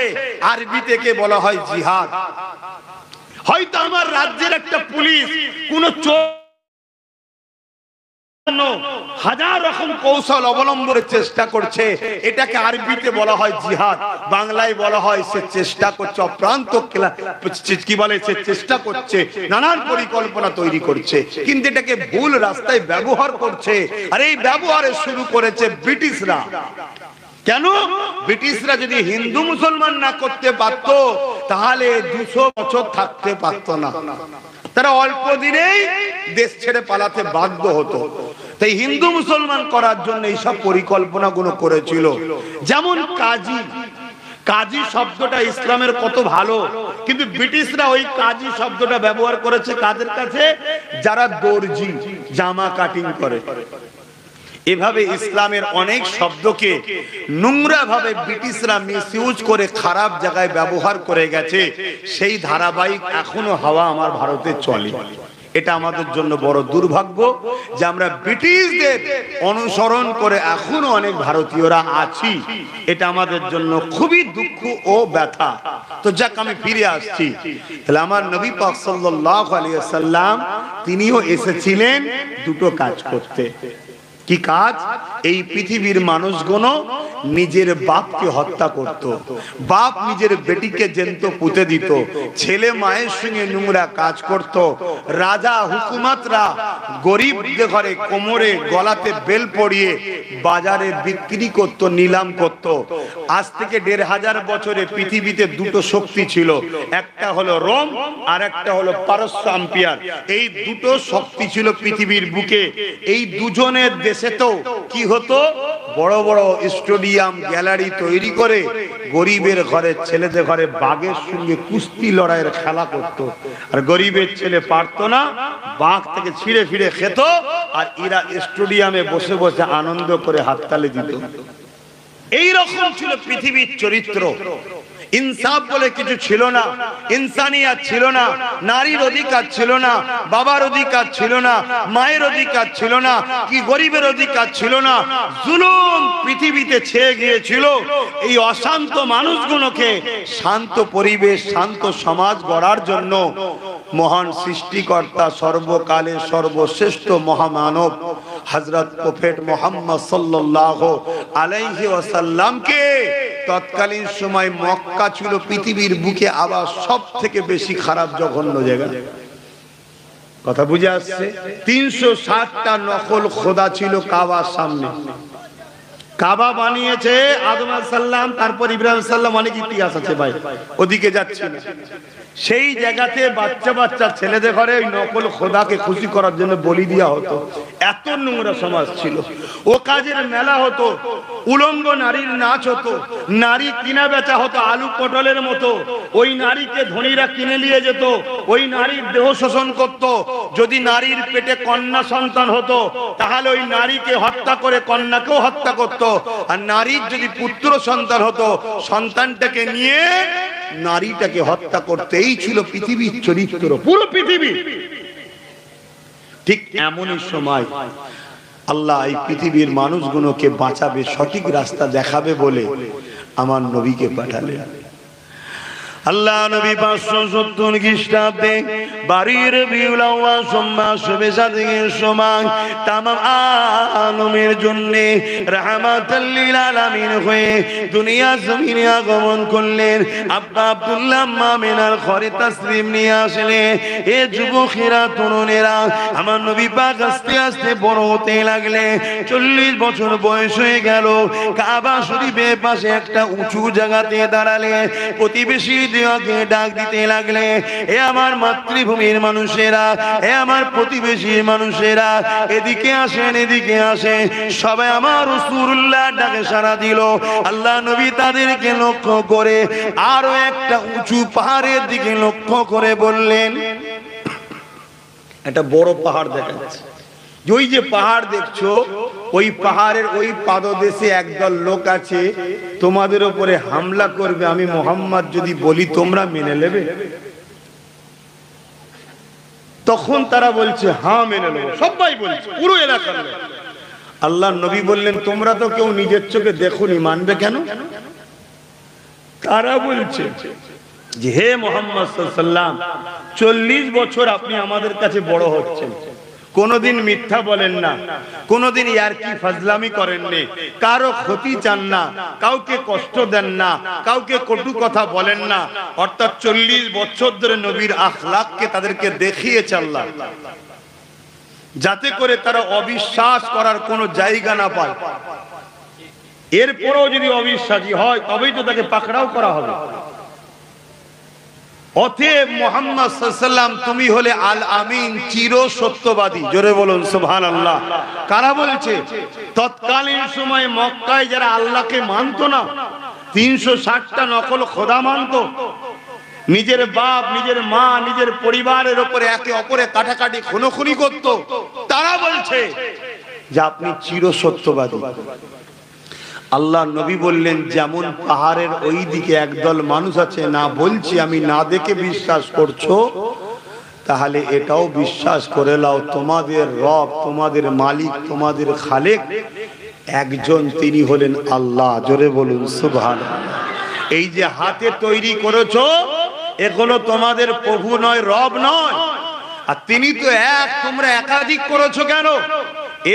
আরবি থেকে বলা হয় জিহাদ। হয়তো আমার রাজ্যের একটা পুলিশ কোন চোর হাজার রকম কৌশল অবলম্বনের চেষ্টা করছে, এটাকে আরবিতে বলা হয় জিহাদ। বাংলায় বলা হয় সে চেষ্টা করছে, অপ্রান্ত কি বলে সে চেষ্টা করছে, নানান পরিকল্পনা তৈরি করছে, কিন্তু এটাকে ভুল রাস্তায় ব্যবহার করছে। আর এই ব্যবহারে শুরু করেছে ব্রিটিশরা। কেন? ব্রিটিশরা যদি হিন্দু মুসলমান না করতে পারতো তাহলে 200 বছর থাকতে পারতো না। তারা অল্প দিনেই দেশ ছেড়ে পালাতে বাধ্য হতো। তাই হিন্দু মুসলমান করার জন্য এইসব পরিকল্পনা গুলো করেছিল। যেমন কাজী, কাজী শব্দটা ইসলামের কত ভালো, কিন্তু ব্রিটিশরা ওই কাজী শব্দটা ব্যবহার করেছে কাদের কাছে? যারা দর্জি, জামা কাটিং করে। এভাবে ইসলামের অনেক শব্দকে নোংরা ভাবে ব্রিটিশরা মিসইউজ করে খারাপ জায়গায় ব্যবহার করে গেছে। সেই ধারাবাহিক এখনো হাওয়া আমার ভারতে চলে। এটা আমাদের জন্য বড় দুর্ভাগ্য যে আমরা ব্রিটিশদের অনুসরণ করে এখনো অনেক ভারতীয়রা আছি। এটা আমাদের জন্য খুবই দুঃখ ও ব্যথা। তো যাক, আমি ফিরে আসছি। তাহলে আমার নবী পাক সাল্লাল্লাহু আলাইহি ওয়াসাল্লাম তিনিও এসেছিলেন দুটো কাজ করতে। কি কাজ? এই পৃথিবীর মানুষগুলো নিজের বাপকে হত্যা করত, বাপ নিজের বেটিকে জ্যান্ত পুঁতে দিত, ছেলে মায়ের সঙ্গে নোংরা কাজ করত, রাজা হুকুমতরা গরিবদের ঘরে কোমরে গলাতে বেল পরিয়ে বাজারে বিক্রি করত, নিলাম করত। আজ থেকে 1500 বছরে পৃথিবীতে দুটো শক্তি ছিল, একটা হলো রোম আর একটা হলো পারস্য আম্পিয়ার। এই দুটো শক্তি ছিল পৃথিবীর বুকে। এই দুজনের দেশে তো কি হতো? বড় বড় স্টেডিয়াম গ্যালারি তৈরি করে গরিবের ঘরে ছেলেদের ঘরে বাঘের সঙ্গে কুস্তি লড়াইয়ের খেলা করত। আর গরিবের ছেলে পারতো না, বাঘ থেকে ছিঁড়ে ফিরে খেত, আর এরা স্টেডিয়ামে বসে বসে আনন্দ করে হাততালি দিত। এই রকম ছিল পৃথিবীর চরিত্র। ইনসাফ বলে কিছু ছিল না, ইনসানিয়াত ছিল না, নারীর অধিকার ছিল না, বাবার অধিকার ছিল না, মায়ের অধিকার ছিল না, কি গরিবের অধিকার ছিল না। জুলুম পৃথিবীতে ছেয়ে গিয়েছিল। এই অশান্ত মানুষগুলোকে শান্ত পরিবেশ, শান্ত সমাজ গড়ার জন্য মহান সৃষ্টিকর্তা, সর্বকালে সর্বশ্রেষ্ঠ মহামানব হযরত প্রফেট মুহাম্মদ সাল্লাল্লাহু আলাইহি ওয়াসাল্লামকে তৎকালীন সময় মক্কা ছিল পৃথিবীর বুকে আবার সব থেকে বেশি খারাপ জঘন্য জায়গা। কথা বুঝে আসছে? 360টা নকল খোদা ছিল কাবার সামনে। কাবা বানিয়েছে আদম আলাইহিস সালাম, তারপর ইব্রাহিম আলাইহিস সালাম। অনেক ইতিহাস আছে ভাই, ওদিকে যাচ্ছি না। সেই জায়গাতে বাচ্চা বাচ্চা ছেলেদের ঘরে ওই নকল খোদাকে খুশি করার জন্য বলি দেওয়া হতো। এত নোংরা সমাজ ছিল। ও কাজের মেলা হতো, উলঙ্গ নারীর নাচ হতো, নারী কিনা বেচা হতো আলু পটলের মতো। ওই নারীকে ধনীরা কিনে নিয়ে যেত, ওই নারীর দেহ শোষণ করত। যদি নারীর পেটে কন্যা সন্তান হতো তাহলে ওই নারীকে হত্যা করে কন্যাকেও হত্যা করত। আর নারীর যদি পুত্র সন্তান হতো সন্তানটাকে নিয়ে নারীটাকে হত্যা করতে। এই ছিল পৃথিবীর চরিত্র, পুরো পৃথিবী। ঠিক এমনই সময় আল্লাহ এই পৃথিবীর মানুষগুলোকে বাঁচাবে, সঠিক রাস্তা দেখাবে বলে আমার নবীকে পাঠালেন। আল্লাহ নবী 570 খ্রিস্টাব্দে বাড়ির বিউল আউয়াল সম্মাস বেসাদিকের সময় তামাম আলমের জন্য রাহমাতাল লিল আলামিন হয়ে দুনিয়া জমিনে আগমন করলেন। আব্বা আব্দুল্লাহ আম্মা মিনার ঘরে তাসলিম নিয়ে আসলে। এ যুবকেরা, তরুণেরা, আমার নবী পাক আস্তে আস্তে বড় হতে লাগলে। 40 বছর বয়স হয়ে গেল। কাবা শরীফের পাশে একটা উঁচু জায়গাতে দাঁড়ালে প্রতিবেশী ডাক দিতে লাগলে, এ আমার মাতৃভূমির মানুষেরা, এ আমার প্রতিবেশীর মানুষেরা, এদিকে আসেন, এদিকে আসেন। সবাই আমার রাসূলুল্লাহ ডাকে সাড়া দিল। আল্লাহ নবী তাদেরকে লক্ষ্য করে আরো একটা উঁচু পাহাড়ের দিকে লক্ষ্য করে বললেন, একটা বড় পাহাড় দেখা যাচ্ছে। ওই যে পাহাড় দেখছো, ওই পাহাড়ের ওই পাদদেশে একদল লোক আছে, তোমাদের উপরে হামলা করবে। আমি মুহাম্মদ যদি বলি তোমরা মেনে নেবে? তখন তারা বলছে হ্যাঁ মেনে নেব। সবাই বলছে, পুরো এলাকার লোক। আল্লাহ নবী বললেন, তোমরা তো কেউ নিজের চোখে দেখোনি, মানবে কেন? তারা বলছে যে হে মুহাম্মদ সাল্লাল্লাহু আলাইহি ওয়াসাল্লাম, 40 বছর আপনি আমাদের কাছে বড় হচ্ছেন, কোনদিন মিথ্যা বলেন না, কোনদিন ইয়ারকি ফাজলামি করেননি, কারো ক্ষতি চান না, কাউকে কষ্ট দেন না, কাউকে কটু কথা বলেন না। অর্থাৎ 40 বছর ধরে নবীর আখলাককে তাদেরকে দেখিয়েছে আল্লাহ, যাতে করে তারা অবিশ্বাস করার কোনো জায়গা না পায়। এরপরেও যদি অবিশ্বাসী হয় তবেই তো তাকে পাকড়াও করা হবে। অতএব মুহাম্মদ সাল্লাল্লাহু আলাইহি ওয়াসাল্লাম তুমি হলে আল আমিন, চির সত্যবাদী। জোরে বলুন সুবহানাল্লাহ। কারা বলছে? তৎকালীন সময় মক্কায় যারা আল্লাহকে মানতো না, 360টা নকল খোদা মানতো, নিজের বাপ, নিজের মা, নিজের পরিবারের উপরে একে অপরে কাটাকাটি খুনোখুনি করত, তারা বলছে যে আপনি চির সত্যবাদী। আল্লাহ নবী বললেন, যেমন পাহাড়ের ওই দিকে একদল মানুষ আছে, না বলছি আমি, না দেখে বিশ্বাস করছো, তাহলে এটাও বিশ্বাস করে নাও তোমাদের রব, তোমাদের মালিক, তোমাদের খালেক একজন, তিনি হলেন আল্লাহ। জোরে বলুন সুবহানাল্লাহ। এই যে হাতে তৈরি করেছো এগুলো তোমাদের প্রভু নয়, রব নয়। আর তিনি তো এক, তোমরা একাধিক করেছো কেন?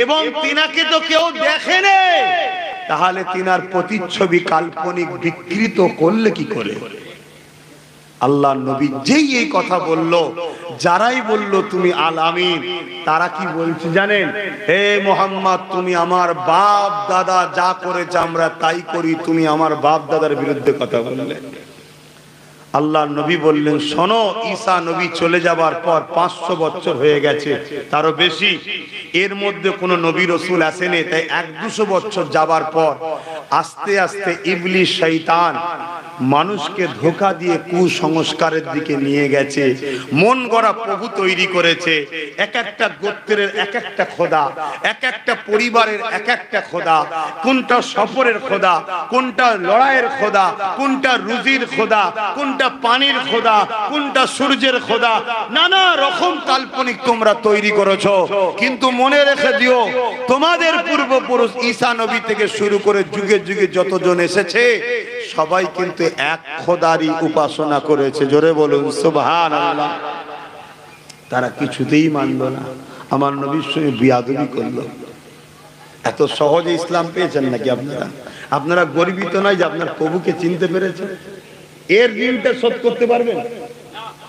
এবং তিনাকে তো কেউ দেখেনি, তাহলে তিনার প্রতিচ্ছবি কাল্পনিক বিকৃত করলে কি করে? আল্লাহ নবী যেই এই কথা বলল, যারাই বলল তুমি আল আমিন, তারা কি বলছে জানেন? হে মুহাম্মদ, তুমি আমার বাপ দাদা যা করেছে আমরা তাই করি, তুমি আমার বাপ দাদার বিরুদ্ধে কথা বললে। আল্লাহ নবী বললেন, শোনো, ঈসা নবী চলে যাবার পর 500 বছর হয়ে গেছে, তারও বেশি। এর মধ্যে কোনো নবী রাসূল আসেনি। তাই 100-200 বছর যাবার পর আস্তে আস্তে ইবলিস, শয়তান মানুষকে ধোঁকা দিয়ে কুসংস্কারের দিকে নিয়ে গেছে। মন গড়া প্রভু তৈরি করেছে। এক একটা গোত্রের এক একটা খোদা, এক একটা পরিবারের এক একটা খোদা। কোনটা সফরের খোদা, কোনটা লড়াইয়ের খোদা, কোনটা রুজির খোদা, কোনটা পানির খোদা, কোনটা সূর্যের খোদা, নানা রকম কাল্পনিক তোমরা তৈরি করেছো। কিন্তু মনে রেখে দিও, তোমাদের পূর্বপুরুষ ঈসা নবী থেকে শুরু করে যুগে যুগে যতজন এসেছে সবাই কিন্তু এক খোদারই উপাসনা করেছে। জোরে বলুন সুবহানাল্লাহ। তারা কিছুতেই মানল না, আমার নবীর সঙ্গে বিয়াদবি করলো। এত সহজে ইসলাম পেয়েছেন নাকি আপনারা? আপনারা গর্বিত নয় যে আপনার প্রভুকে চিনতে পেরেছেন? এর ঋণটা শোধ করতে পারবেন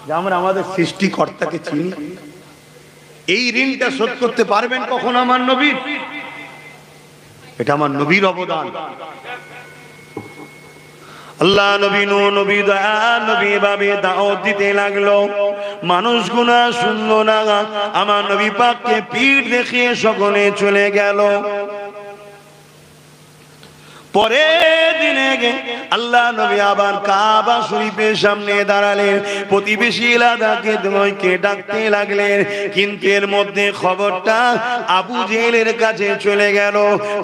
যে আমরা আমাদের সৃষ্টিকর্তাকে চিনি? এই ঋণটা শোধ করতে পারবেন কখন আমার নবীর? এটা আমার নবীর অবদান। আল্লাহ নবী নবী দয়া নবী ভাবে দাওয়াত দিতে লাগলো। মানুষগুলো শুনলো না, আমার নবী পাককে পিঠ দেখিয়ে সকলে চলে গেল। পরের দিনে আল্লাহ নবী আবার কাবা শরীফের সামনে দাঁড়ালেন। প্রতিবেশী এলাকাকে ডাকতে লাগলেন, কিন্তু এর মধ্যে খবরটা আবু জেহেলের কাছে চলে গেল।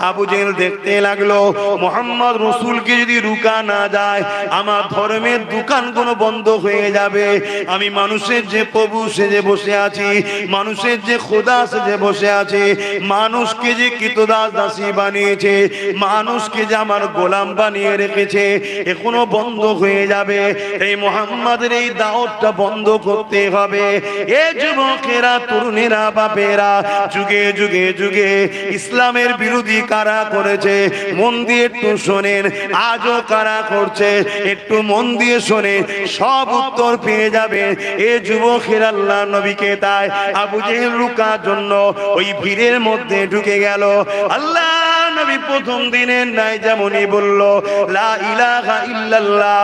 আবু জেহেল দেখতে লাগলো মুহাম্মদ রাসূলকে যদি রুকা না যায় আমার ধর্মের দোকানগুলো বন্ধ হয়ে যাবে। আমি মানুষের যে প্রভু সেজে বসে আছি, মানুষের যে খোদা সেজে বসে আছে, মানুষকে যে কৃতদাস দাসী বানিয়েছে, মানুষকে যে আমার গোলাম বানিয়ে রেখেছে, এখনো বন্ধ হয়ে যাবে। এই মুহাম্মাদের এই দাওয়াতটা বন্ধ করতে হবে। এ যুবকেরা, তরুণেরা, বাপেরা, যুগে যুগে যুগে ইসলামের বিরোধী কারা করেছে মন দিয়ে একটু শোনেন। আজও কারা করছে একটু মন দিয়ে শোনেন, সব উত্তর পেয়ে যাবে। এ যুবকেরা আল্লাহ নবীকে তাই আবু জেহেল রুকার জন্য ওই ভিড়ের মধ্যে ঢুকে গেল। আল্লাহ নবী প্রথম দিনের নাই যেমনই বলল লা ইলাহা ইল্লাল্লাহ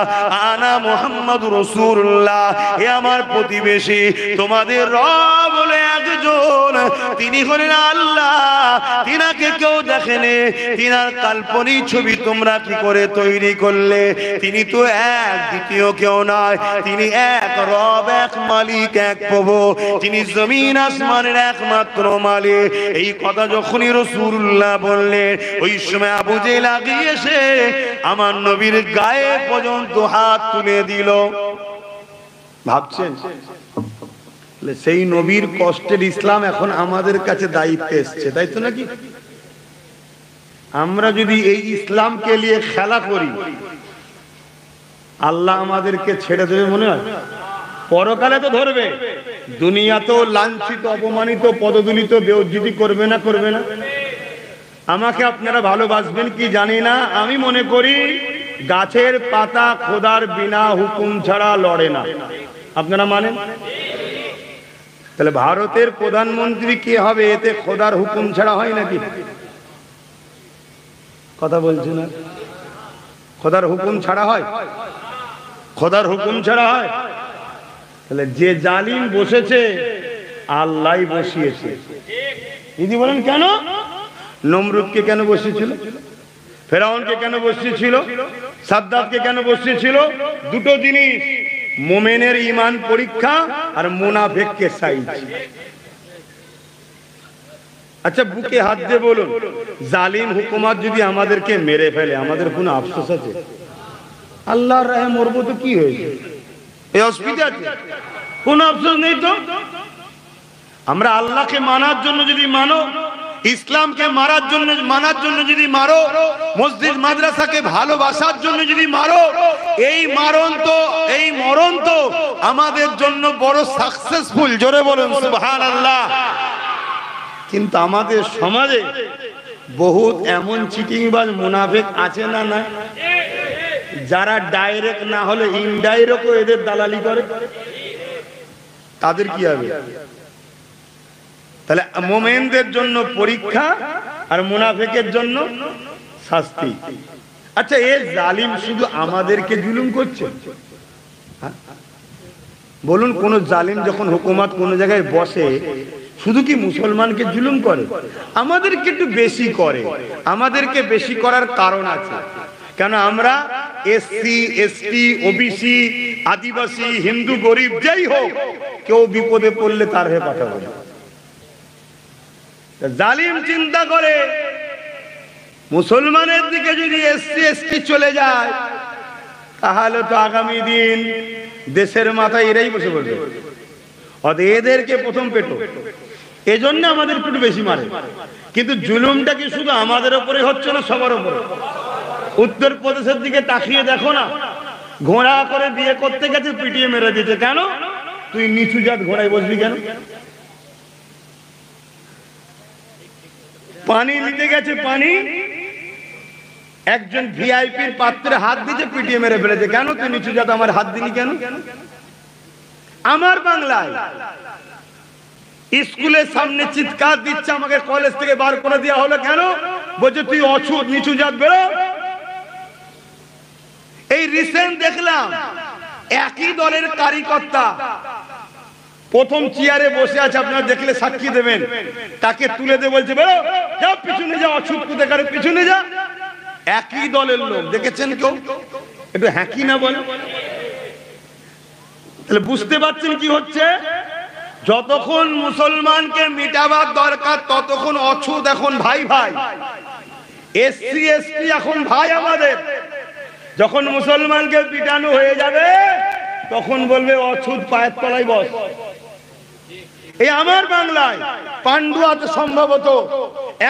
আনা মুহাম্মাদুর রাসূলুল্লাহ, এ আমার প্রতিবেশী, তোমাদের রব বলে একজন, তিনি হলেন আল্লাহ, তিনাকে কেউ দেখেনি, তিনার কাল্পনিক ছবি তোমরা কি করে তৈরি করলে? তিনি তো এক, দ্বিতীয় কেউ নয়, তিনি এক রব, এক মালিক, এক প্রভু, তিনি জমিন আসমানের একমাত্র মালিক। এই কথা যখনই রাসূলুল্লাহ বললেন, ওই সময় আবু জেহেল আগিয়ে এসে আমার নবীর গায়ে পর্যন্ত হাত তুলে দিল। ভাবছেন সেই নবীর কষ্টের ইসলাম এখন আমাদের কাছে দায়িত্ব এসছে, তাই তো নাকি? আমরা যদি এই ইসলামকে নিয়ে খেলা করি, আল্লাহ আমাদেরকে ছেড়ে দেবে মনে হয়? পরকালে তো ধরবে, দুনিয়াতেও লাঞ্ছিত, অপমানিত, পদদলিত, বেইজ্জতি করবে না? করবে না? আমাকে আপনারা ভালোবাসবেন কি জানি না, আমি মনে করি গাছের পাতা খোদার বিনা হুকুম ছাড়া লড়ে না। আপনারা মানেন? তাহলে ভারতের প্রধানমন্ত্রী কে হবে এতে খোদার হুকুম ছাড়া হয় নাকি? কথা বলছি না, খোদার হুকুম ছাড়া হয়? খোদার হুকুম ছাড়া হয়? তাহলে যে জালিম বসেছে আল্লাহ বসিয়েছে। দিদি বলেন কেন? নমরুদকে কেন বসিয়েছিল? ফেরাউনকে কেন বসিয়েছিল? সাদ্দাতকে কেন বসিয়েছিল? দুটো জিনিস, মুমিনের ঈমান পরীক্ষা আর মুনাফিককে সাইজ। আচ্ছা বুকে হাত দিয়ে বলুন, জালিম হুকুমত যদি আমাদেরকে মেরে ফেলে আমাদের কোনো আফসোস আছে? আল্লাহর রাহে মরবো তো কি হয়েছে? এই অসুবিধা আছে? কোনো আফসোস নেই তো। আমরা আল্লাহকে মানার জন্য যদি মানো, ইসলামকে মানার জন্য যদি মারো, মসজিদ মাদ্রাসাকে ভালোবাসার জন্য যদি মারো, এই মরণ তো আমাদের জন্য বড় সাকসেসফুল। জোরে বলুন সুবহানাল্লাহ। কিন্তু আমাদের সমাজে বহুত এমন চিটিংবাজ মুনাফিক আছে না? না, যারা ডাইরেক্ট না হলে ইনডাইরেক্ট এদের দালালি করে, তাদের কি হবে? তাহলে মুমিনদের জন্য পরীক্ষা আর মুনাফিকের জন্য শাস্তি। আচ্ছা এই জালিম শুধু আমাদেরকে জুলুম করছে? বলুন, কোন জালিম যখন হুকুমত কোন জায়গায় বসে শুধু কি মুসলমানকে জুলুম করে? আমাদেরকে একটু বেশি করে। আমাদেরকে বেশি করার কারণ আছে, কেন আমরা এসসি, এসটি, ওবিসি, আদিবাসী, হিন্দু, গরিব যাই হোক, কেউ বিপদে পড়লে তার হয়ে পাঠাবো না। জালিম চিন্তা করে মুসলমানের দিকে যদি এসসি এসটি চলে যায় তাহলে তো আগামী দিন দেশের মাথায় এরাই বসে পড়বে, এদেরকে প্রথম পেটো। এজন্য আমাদের একটু বেশি মারে। কিন্তু জুলুমটা কি শুধু আমাদের উপরে হচ্ছে না, সবার উপরে? উত্তরপ্রদেশের দিকে তাকিয়ে দেখো না, ঘোড়া করে বিয়ে করতে গেছে, পিটিয়ে মেরে দিতে। কেন? তুই নিচু জাত, ঘোড়ায় বসবি কেন? পানি নিতে গেছে, পানি একজন ভিআইপির পাত্রে হাত দিতে পিটিয়ে মেরে ফেলেছে। কেন? তুই নিচু জাত, আমার হাত দিলি কেন? আমার বাংলায় স্কুলের সামনে চিৎকার দিচ্ছে, আমাকে কলেজ থেকে বার করে দেওয়া হলো। কেন? বলছে তুই অছুত, নিচু জাত, বেরো। এই রিসেন্ট দেখলাম একই দলের কার্যকর্তা প্রথম চেয়ারে বসে আছে, আপনারা দেখলে সাক্ষী দেবেন, তাকে তুলে দিয়ে বলছে বেরো, যাও পিছনে যাও, অছুত কোথাকার পিছনে যা। একই দলের লোক, দেখেছেন কেউ? একটু হ্যাঁ কি না বলে। তাহলে বুঝতে পারছেন কি হচ্ছে? যতক্ষণ মুসলমানকে মিটাবার দরকার ততক্ষণ অছুত এখন ভাই ভাই, এসসি এসটি এখন ভাই আমাদের। যখন মুসলমানকে পিটানো হয়ে যাবে তখন বলবে অছুত পায়ের তলায় বস। এই আমার বাংলায় পান্ডুয়াতে সম্ভবত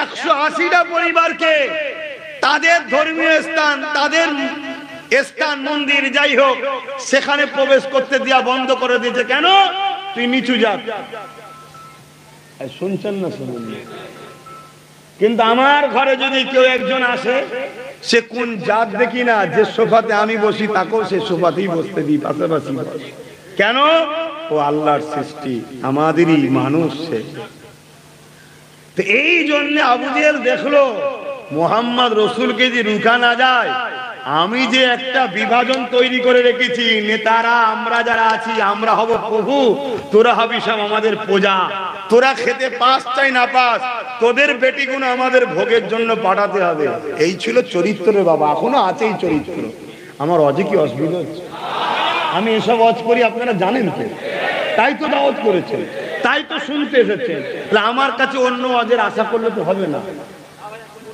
180টা পরিবারকে তাদের ধর্মীয় স্থান, তাদের স্থান মন্দির যাই হোক সেখানে প্রবেশ করতে দেয়া বন্ধ করে দিয়েছে। কেন? তুই নিচু জাত। শুনছেন না? শুনুন। কিন্তু আমার ঘরে যদি কেউ একজন আসে, সে কোন জাত দেখি না, যে সোফাতে আমি বসি তাকেও সে সোফাতেই বসতে দিই, পাশাপাশি। কেন? ও আল্লাহর সৃষ্টি, আমাদেরই মানুষ সে। তো এই জন্য আবু জেহেল দেখলো মুহাম্মদ রসুলকে যে রুখা না যায়, আমি যে একটা বিভাজন তৈরি করে রেখেছি, নেতারা আমরা যারা আছি আমরা হব প্রভু, তোরা হবি সব আমাদের প্রজা, তোরা খেতে পাস চাই না পাস, তোদের বেটিগুলো আমাদের ভোগের জন্য পাঠাতে হবে। এই ছিল চরিত্র বাবা, এখনো আছে এই চরিত্র। আমার অজে কি অসুবিধা হচ্ছে? আমি এসব অজ করি, আপনারা জানেন তো, তাই তো দাওয়াত করেছেন, তাই তো শুনতে এসেছেন। আমার কাছে অন্য অজের আশা করলে তো হবে না।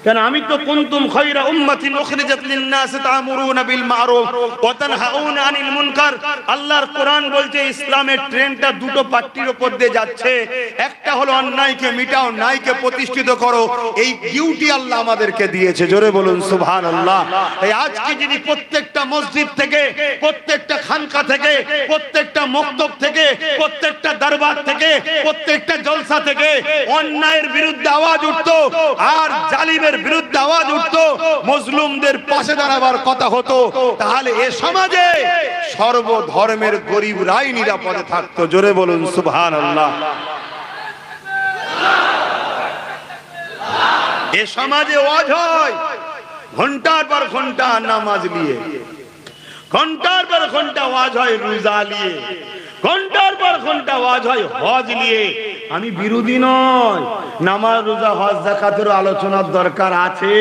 কেন? আমি তো কুনতুম খায়রা উম্মাতিন উখরিজাত লিন-নাস তা'মুরুনা বিল মা'রুফ ওয়া তানহাউনা আনিল মুনকার। আল্লাহর কোরআন বলছে ইসলামের ট্রেনটা দুটো পাট্টির উপর দিয়ে যাচ্ছে, একটা হলো অন্যায়কে মিটাও, ন্যায়কে প্রতিষ্ঠিত করো। এই ডিউটি আল্লাহ আমাদেরকে দিয়েছে, জোরে বলুন সুবহানাল্লাহ। এই আজকে যদি প্রত্যেকটা মসজিদ থেকে, প্রত্যেকটা খানকা থেকে, প্রত্যেকটা মক্তব থেকে, প্রত্যেকটা দরবার থেকে, প্রত্যেকটা জলসা থেকে অন্যায়ের বিরুদ্ধে আওয়াজ উঠতো আর জালিমের বিরুদ্ধে আওয়াজ উঠতো, মজলুমদের পাশে দাঁড়াবার কথা হতো, তাহলে এ সমাজে সর্বধর্মের গরিবরাই নিরাপদে থাকতো, জোরে বলুন সুবহানাল্লাহ। এ সমাজে ওয়াজ হয় ঘন্টার পর ঘন্টা নামাজ নিয়ে, ঘন্টার পর ঘন্টা ওয়াজ হয় রোজা নিয়ে, ঘন্টার পর ঘন্টা ওয়াজ হয় হজ নিয়ে। আমি বিরোধী নয়, নামাজ রোজা হজ যাকাতের আলোচনার দরকার আছে।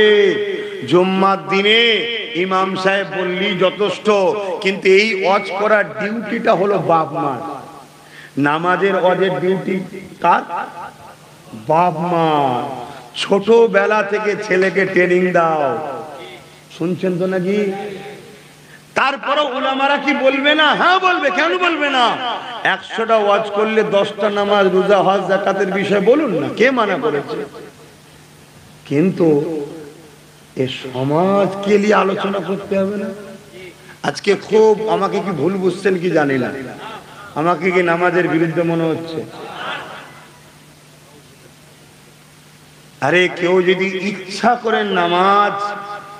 জুম্মার দিনে ইমাম সাহেব বললি যথেষ্ট, কিন্তু এই ওয়াজ করার ডিউটিটা হলো বাপ মা। নামাজের ওয়াজের ডিউটি কার? বাপ মা। ছোটবেলা থেকে ছেলেকে ট্রেনিং দাও, শুনছেন তো নাকি? তারপরে উলামারা কি বলবে না? হ্যাঁ বলবে, কেন বলবে না? 100টা ওয়াজ করলে 10টা নামাজ রোজা হজ যাকাতের বিষয় বলুন না, কে মানা করেছে? কিন্তু এ সমাজকে নিয়ে আলোচনা করতে হবে না? আজকে খুব আমাকে কি ভুল বুঝছেন কি জানি না, আমাকে কি নামাজের বিরুদ্ধে মনে হচ্ছে? আরে কেউ যদি ইচ্ছা করে নামাজ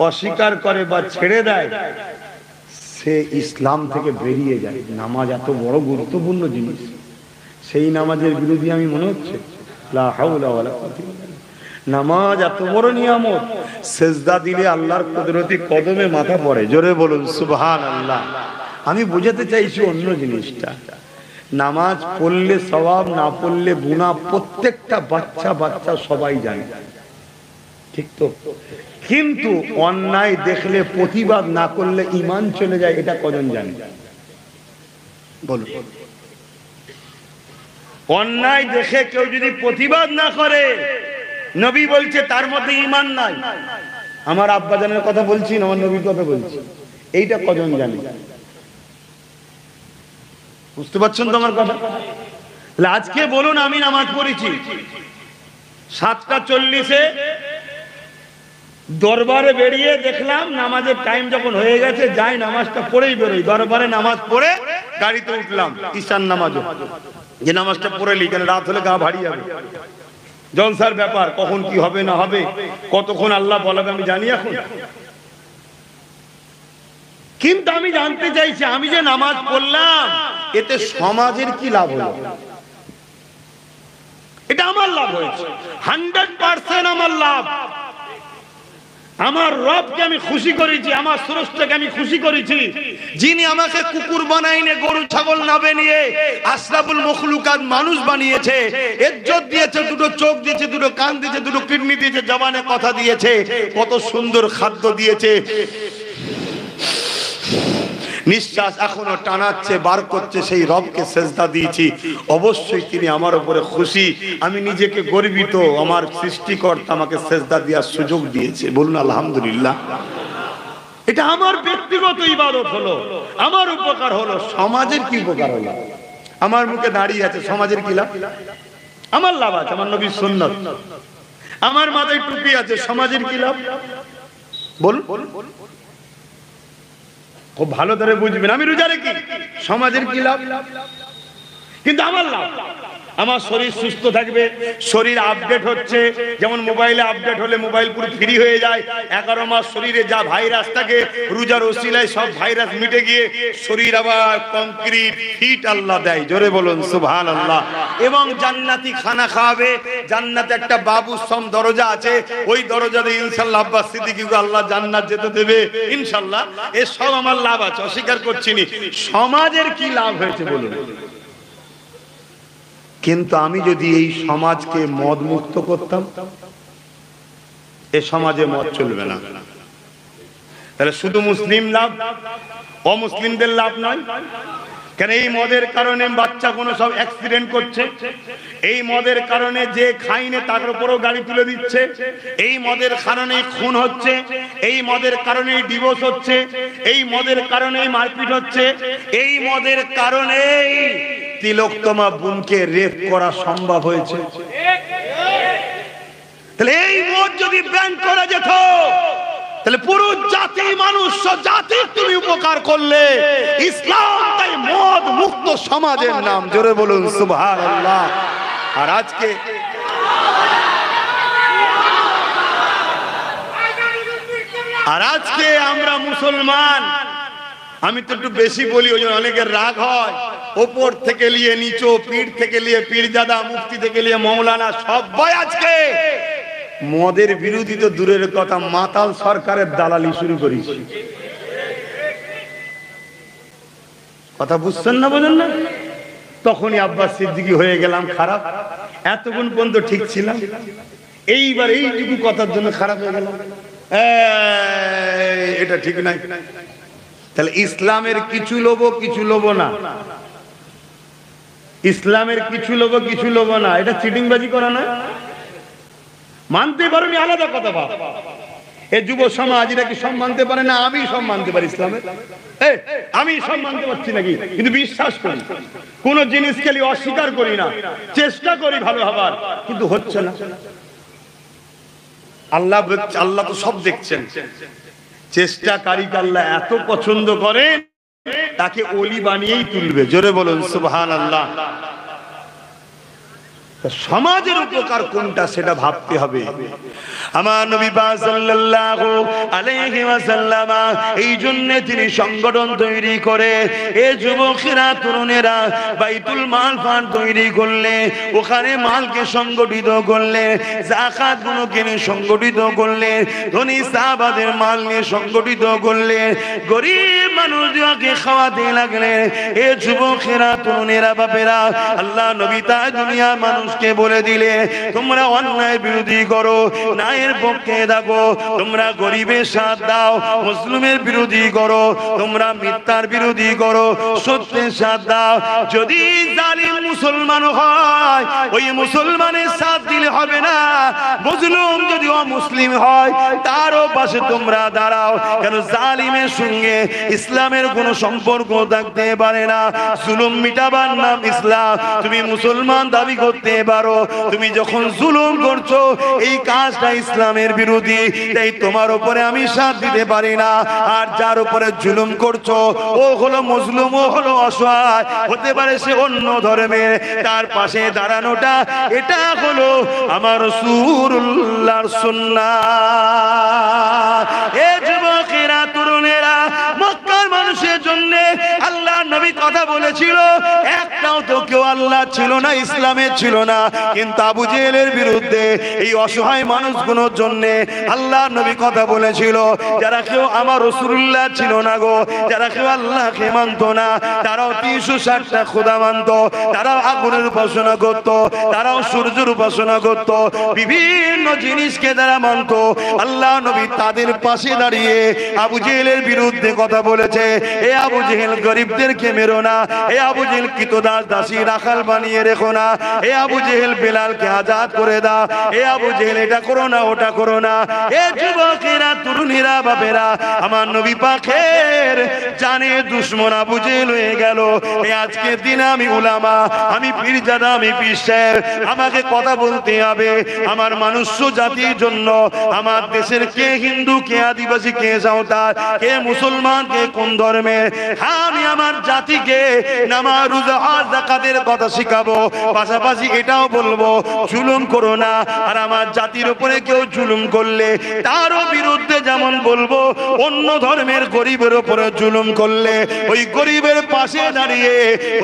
অস্বীকার করে বা ছেড়ে দেয়, সে ইসলাম থেকে বেরিয়ে যায়। নামাজ এত বড় গুরুত্বপূর্ণ জিনিস, সেই নামাজের বিরোধী আমি মনে হচ্ছে? লা হাওলা ওয়ালা কুওয়াতা ইল্লা বিল্লাহ। নামাজ এত বড় নিয়ামত, সেজদা দিলে আল্লাহর কুদরতি কদমে মাথা পড়ে, জোরে বলুন সুবহানাল্লাহ। আমি বোঝাতে চাইছি অন্য জিনিসটা। নামাজ পড়লে সওয়াব, না পড়লে গুনাহ, প্রত্যেকটা বাচ্চা বাচ্চা সবাই জানে, ঠিক তো? কিন্তু অন্যায় দেখলে প্রতিবাদ না করলে ঈমান চলে যায়, এটা কজন জানে? বলুন। অন্যায় দেখে কেউ যদি প্রতিবাদ না করে, নবী বলছে তার মধ্যে ঈমান নাই। আমার আব্বাজানের কথা বলছি না, আমার নবীর কথা বলছি। এইটা কজন জানে? বুঝতে পারছেন তো আমার কথা? আজকে বলুন, আমি নামাজ পড়েছি 7:40-এ, দরবারে বেরিয়ে দেখলাম নামাজের টাইম যখন হয়ে গেছে, যাই নামাজটা পড়েই বেরোই। দরবারে নামাজ পড়ে গাড়িতে উঠলাম, ঈশান নামাজও যে নামাজটা পড়ে লি, কেন রাত হলে গা ভারী যাবে। জলসার ব্যাপার, কখন কি হবে না হবে, কতক্ষণ আল্লাহ বলাবে আমি জানি এখন। কিন্তু আমি জানতে চাইছি, আমি যে নামাজ পড়লাম এতে সমাজের কি লাভ হলো? এটা আমার লাভ হয়েছে, 100% আমার লাভ। আমার রবকে আমি খুশি করেছি, আমার স্রষ্টাকে আমি খুশি করেছি, যিনি আমাকে কুকুর বানাইনি, গরু ছাগল না বানিয়ে আশরাফুল মখলুকাত মানুষ বানিয়েছে, ইজ্জত দিয়েছে, দুটো চোখ দিয়েছে, দুটো কান দিয়েছে, দুটো কিডনি দিয়েছে, জবানে কথা দিয়েছে, কত সুন্দর খাদ্য দিয়েছে, নিঃশ্বাস এখনো টানাচ্ছে, বার করছে, সেই রবকে সেজদা দিয়েছি, অবশ্যই তিনি আমার উপরে খুশি। আমি নিজেকে গর্বিত, আমার সৃষ্টিকর্তা আমাকে সেজদা দেওয়ার সুযোগ দিয়েছে। বলুন আলহামদুলিল্লাহ। এটা আমার ব্যক্তিগত ইবাদত হলো, আমার উপকার হলো। সমাজের কি উপকার হলো? আমার মুখে দাঁড়িয়ে আছে, সমাজের কি লাভ? আমার লাভ আছে, আমার নবীর সুন্নাত। আমার মাথায় টুপি আছে, সমাজের কি লাভ? বলুন, খুব ভালো করে বুঝবেন। আমি রোজা রাখি, সমাজের কি লাভ? কিন্তু আমার লাভ, আমার শরীর সুস্থ থাকবে, শরীর আপডেট হচ্ছে, যেমন মোবাইলে আপডেট হলে মোবাইল পুরো ফ্রি হয়ে যায়। 11 মাস শরীরে যা ভাইরাস থাকে, রোজার ওসিলায় সব ভাইরাস মিটে গিয়ে শরীর আবার কংক্রিট ফিট আল্লাহ দেয়। জোরে বলুন সুবহানাল্লাহ। এবং জান্নাতি খানা খাওয়াবে। জান্নাতে একটা বাবুসম দরজা আছে, ওই দরজাতে ইনশাআল্লাহ আব্বাস সিদ্দিকীকে আল্লাহ জান্নাত যেতে দেবে ইনশাআল্লাহ। এ সব আমার লাভ আছে, অস্বীকার করছি না। সমাজের কি লাভ হয়েছে বলুন? কিন্তু আমি যদি এই সমাজকে মদ মুক্ত করতাম, এ সমাজে মদ চলবে না। তাহলে শুধু মুসলিম লাভ, অমুসলিমদের লাভ নয় কেন? এই মদের কারণে বাচ্চা কোনো সব অ্যাক্সিডেন্ট করছে, এই মদের কারণে যে খাইনে তার উপরেও গাড়ি তুলে দিচ্ছে, এই মদের কারণে খুন হচ্ছে, এই মদের কারণে ডিভোর্স হচ্ছে, এই মদের কারণে মারপিট হচ্ছে, এই মদের কারণেই তিলোত্তমা বোনকে রেপ করা সম্ভব হয়েছে। তাহলে এই মদ যদি ব্যান করা যেত, তাহলে পুরো জাতি, মানুষ জাতির তুমি উপকার করলে। ইসলাম তাই মদ মুক্ত সমাজের নাম। জোরে বলুন সুবহানাল্লাহ। আর আজকে আমরা মুসলমান, আমি তো একটু বেশি বলি, ওই জন্য অনেকের রাগ হয়। ওপর থেকে নিয়ে নিচো, পীর থেকে নিয়ে পীরজাদা, মুফতি থেকে নিয়ে মৌলানা, সবাই আজকে মদের বিরোধী তো দূরের কথা, মাতাল সরকারের দালালি শুরু করেছে। কথা বুঝছেন না, বোঝেন না? তখনই আব্বাস সিদ্দিকী হয়ে গেলাম খারাপ। এতক্ষণ পর্যন্ত ঠিক ছিলাম, এইবার এইটুকু কথার জন্য খারাপ হয়ে গেলাম। এটা ঠিক নাই। তাহলে ইসলামের কিছু লোভ, কিছু লোভ না। ইসলামের কিছু লোভ, কিছু লোভ না। এটা চিটিংবাজি করা না। মানতে পারোনি আলাদা কথা। ভাব এই যুব সমাজ এটা কি সব মানতে পারে না? আমি সব মানতে পারি ইসলামের। আমি সব মানতে পারছি নাকি? কিন্তু বিশ্বাস করি, কোন জিনিসকে অস্বীকার করি না, চেষ্টা করি ভালো হবার, কিন্তু হচ্ছে না। আল্লাহ তো সব দেখছেন। চেষ্টাকারীকে আল্লাহ এত পছন্দ করে, তাকে ওলি বানিয়েই তুলবে। জোরে বলুন সুবহানাল্লাহ। সমাজের উপকার কোনটা সেটা ভাবতে হবে। আমার নবী পাক সাল্লাল্লাহু আলাইহি ওয়াসাল্লাম এই জন্য তিনি সংগঠন তৈরি করে, এ যুবকেরা, তরুণেরা বাইতুল মাল ফান্ড তৈরি করলে, ওখানে মালকে সংগঠিত করলে, যাকাত গুলোকে সংগঠিত করলে, ধনী সাহাবাদের মাল নিয়ে সংগঠিত করলে, গরিব মানুষকে খাওয়াতে লাগলে। এ যুবকেরা, তরুণেরা, বাপেরা, আল্লাহ নবী তাই দুনিয়ার মানুষ কে বলে দিলে, তোমরা অন্যায় বিরোধী করো, ন্যায়ের পক্ষে থাকো, তোমরা গরিবের সাথ দাও, মুসলিমের বিরোধী করো, তোমরা মিথ্যার বিরোধী করো, সত্যের সাথ দাও। যদি জালিম মুসলমান হয়, ওই মুসলমানের সাথ দিলে হবে না। মুসলিম যদি অমুসলিম হয়, তারও পাশে তোমরা দাঁড়াও। কেন? জালিমের সঙ্গে ইসলামের কোনো সম্পর্ক থাকতে পারে না। জুলুম মিটাবার নাম ইসলাম। তুমি মুসলমান দাবি করতে পারো, তুমি যখন জুলুম করছো, এই কাজটা ইসলামের বিরোধী, তাই তোমার উপরে আমি সাথ দিতে পারি না। আর যার উপরে জুলুম করছো, ও হলো মজলুম, ও হলো অসহায়, হতে পারে সে অন্য ধর্মের, তার পাশে দাঁড়ানোটা, এটা হলো আমার রাসূলুল্লাহর সুন্নাত। এ যুবকেরা, তরুণেরা, মক্কার মানুষের জন্য আল্লাহর নবী কথা বলেছিল, একটাও তো কেউ আল্লাহ ছিল না, ইসলামে ছিল না, কিন্তু আবু জেহেলের বিরুদ্ধে এই অসহায় মানুষগুলোর জন্য আল্লাহ নবী কথা বলেছিল। যারা কেউ আমার রাসূলুল্লাহ ছিল না গো, যারা কেউ আল্লাহকে মানত না, তারাও 360টা খোদা মানত, তারাও আগুনের উপাসনা করত, তারাও সূর্যের উপাসনা করত, বিভিন্ন জিনিসকে তারা মানত। আল্লাহ নবী তাদের পাশে দাঁড়িয়ে আবু জেহেলের বিরুদ্ধে কথা বলেছে, এ আবু জেহেল গরিবদেরকে মেরো না, এ আবু জেহেল কৃতদাস দাসী রাখাল বানিয়ে রেখো না, এ আবু জেহেল বেলালকে আজাদ করে দাও, এ আবু জেহেল এটা করো না ওটা করো না। এ যুবকেরা, তরুণীরা, বাপেরা, আমার নবী পাকের জানে দুশমন আবু জেহেল হয়ে গেল। এই আজকের দিনে আমি উলামা, আমি পীরজাদা, আমি পীর সাহেব, আমাকে কথা বলতে হবে আমার মানুষ্য জাতির জন্য। আমার দেশের কে হিন্দু, কে আদিবাসী, কে সাঁওতাল, কে মুসলমান, কে কোন ধর্মের, আমি আমার জাতিকে নামাজ, রোজা, হজ, যাকাতের কথা শিখাবো। পাশাপাশি এটাও বলবো, জুলুম করো না। আর আমার জাতির উপরে কেউ জুলুম করলে তারও বিরুদ্ধে যেমন বলবো, অন্য ধর্মের গরিবের উপরে জুলুম করলে ওই গরিবের পাশে দাঁড়িয়ে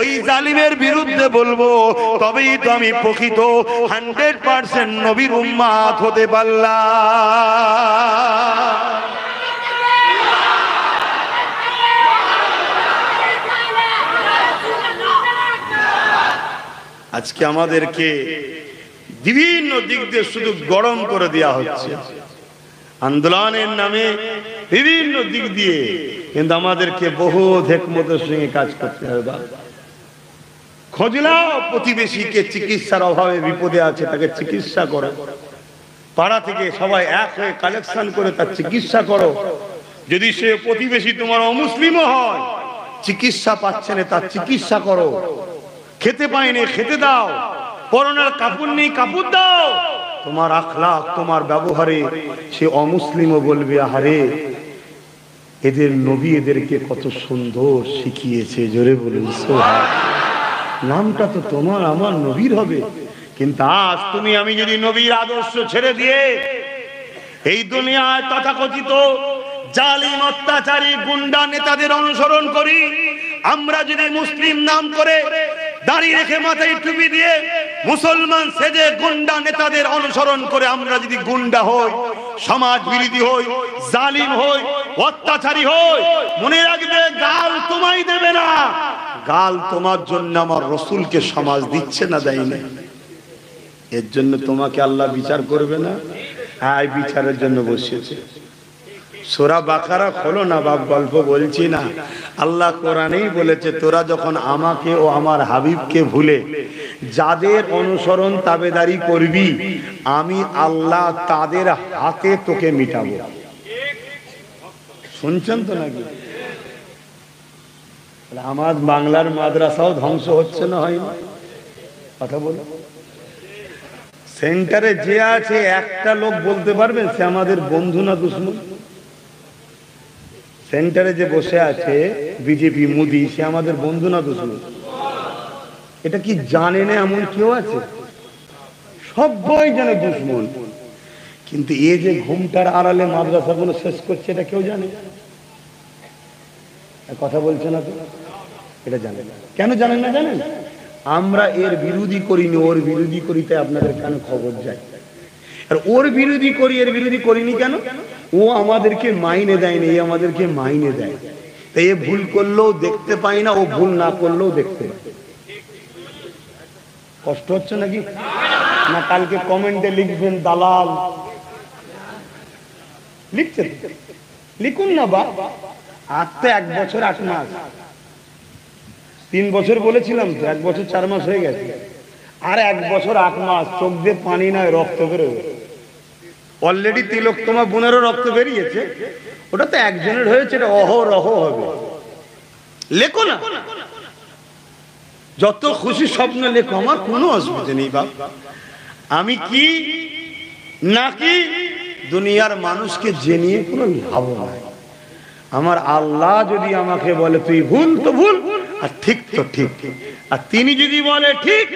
ওই জালিমের বিরুদ্ধে বলবো। তবেই তো আমি প্রকৃত 100% নবীর উম্মাত হতে পারলাম। আজকে আমাদেরকে বিভিন্ন দিক দিয়ে শুধু গরম করে দেওয়া হচ্ছে আন্দোলনের নামে, বিভিন্ন দিক দিয়ে, কিন্তু আমাদেরকে বহু হিকমতের সঙ্গে কাজ করতে হবে। খোঁজলাও প্রতিবেশীকে, চিকিৎসার অভাবে বিপদে আছে, তাকে চিকিৎসা করো। পাড়া থেকে সবাই এক হয়ে কালেকশন করে তার চিকিৎসা করো। যদি সে প্রতিবেশী তোমার অমুসলিমও হয়, চিকিৎসা পাচ্ছে না, তার চিকিৎসা করো। খেতে পায়নি, খেতে দাও। পরনের কাপড় নেই, কাপড় দাও। তোমার আখলাক, তোমার ব্যবহারে সে অমুসলিমও বলবে, আহারে এদের নবী এদেরকে কত সুন্দর শিখিয়েছে। জোরে বলুন সুবহানাল্লাহ। নামটা তো তোমার আমার নবীর হবে, কিন্তু আজ তুমি আমি যদি নবীর আদর্শ ছেড়ে দিয়ে এই দুনিয়ায় তথাকথিত জালিম, অত্যাচারী, গুন্ডা নেতাদের অনুসরণ করি, আমরা যদি মুসলিম নাম করে দাড়ি রেখে মাথায় টুপি দিয়ে মুসলমান সেজে গুন্ডা নেতাদের অনুসরণ করে আমরা যদি গুন্ডা হই, সমাজ বিরোধী হই, জালিম হই, অত্যাচারী হই, মনে রাখবে গাল তোমায় দেবে না, গাল তোমার জন্য আমার রাসূলকে সমাজ দিচ্ছে না, দেয় না। এর জন্য তোমাকে আল্লাহ বিচার করবে না, এই বিচারের জন্য বসেছে। সূরা বাকারা খোলো না বাপ, গল্প বলছি না। আল্লাহ কোরআনেই বলেছে, তোরা যখন আমাকে ও আমার হাবিবকে ভুলে যাদের অনুসরণ তাবেদারি করবি, আমি আল্লাহ তাদের হাতে তোকে মিটাবো। শুনছেন তো নাকি? আমার বাংলার মাদ্রাসাও ধ্বংস হচ্ছে না, হয় না? কথা বলো। সেন্টারে যে আছে একটা লোক বলতে পারবেন সে আমাদের বন্ধু না দুশমন? সেন্টারে যে বসে আছে বিজেপি, মোদি, সে আমাদের বন্ধু না দুশমন? এটা কি জানে না এমন কেউ আছে? সবাই জানে দুশমন, কিন্তু এ যে ঘুমটার আড়ালে মাদ্রাসাগুলো শেষ করছে এটা কেউ জানে? কথা বলছে না তো? এটা জানে না। কেন জানেন না জানেন? আমরা এর বিরোধী করিনি, ওর বিরোধী করি, তাই আপনাদের কেন খবর যায়। আর ওর বিরোধী করি, এর বিরোধী করিনি কেন? ও আমাদেরকে মাইনে দেয়নি, এ আমাদেরকে মাইনে দেয়। তাই এ ভুল করলেও দেখতে পাই না, ও ভুল না করলেও দেখতে পাই। কষ্ট হচ্ছে নাকি না? কালকে কমেন্টে লিখবেন দালাল। লিখছেন, লিখুন না বা। আর তো 1 বছর 8 মাস, 3 বছর বলেছিলাম তো, 1 বছর 4 মাস হয়ে গেছে। আর 1 বছর 8 মাস চোখ দিয়ে পানি নয়, রক্ত বেরোবে। অলরেডি তিলোত্তমা বোনেরও রক্ত বেরিয়েছে, ওটা তো একজনের হয়েছে, এটা অহরহ হবে। লেখো না, যত খুশি স্বপ্ন লেখো, আমার কোনো অসুবিধা নেই বাপ। আমি কি নাকি দুনিয়ার মানুষকে জেনিয়ে কোনো লাভ নাই। আমার আল্লাহ যদি আমাকে বলে তুই ভুল তো ভুল, আর ঠিক তো ঠিক, আর তিনি যদি বলে ঠিক,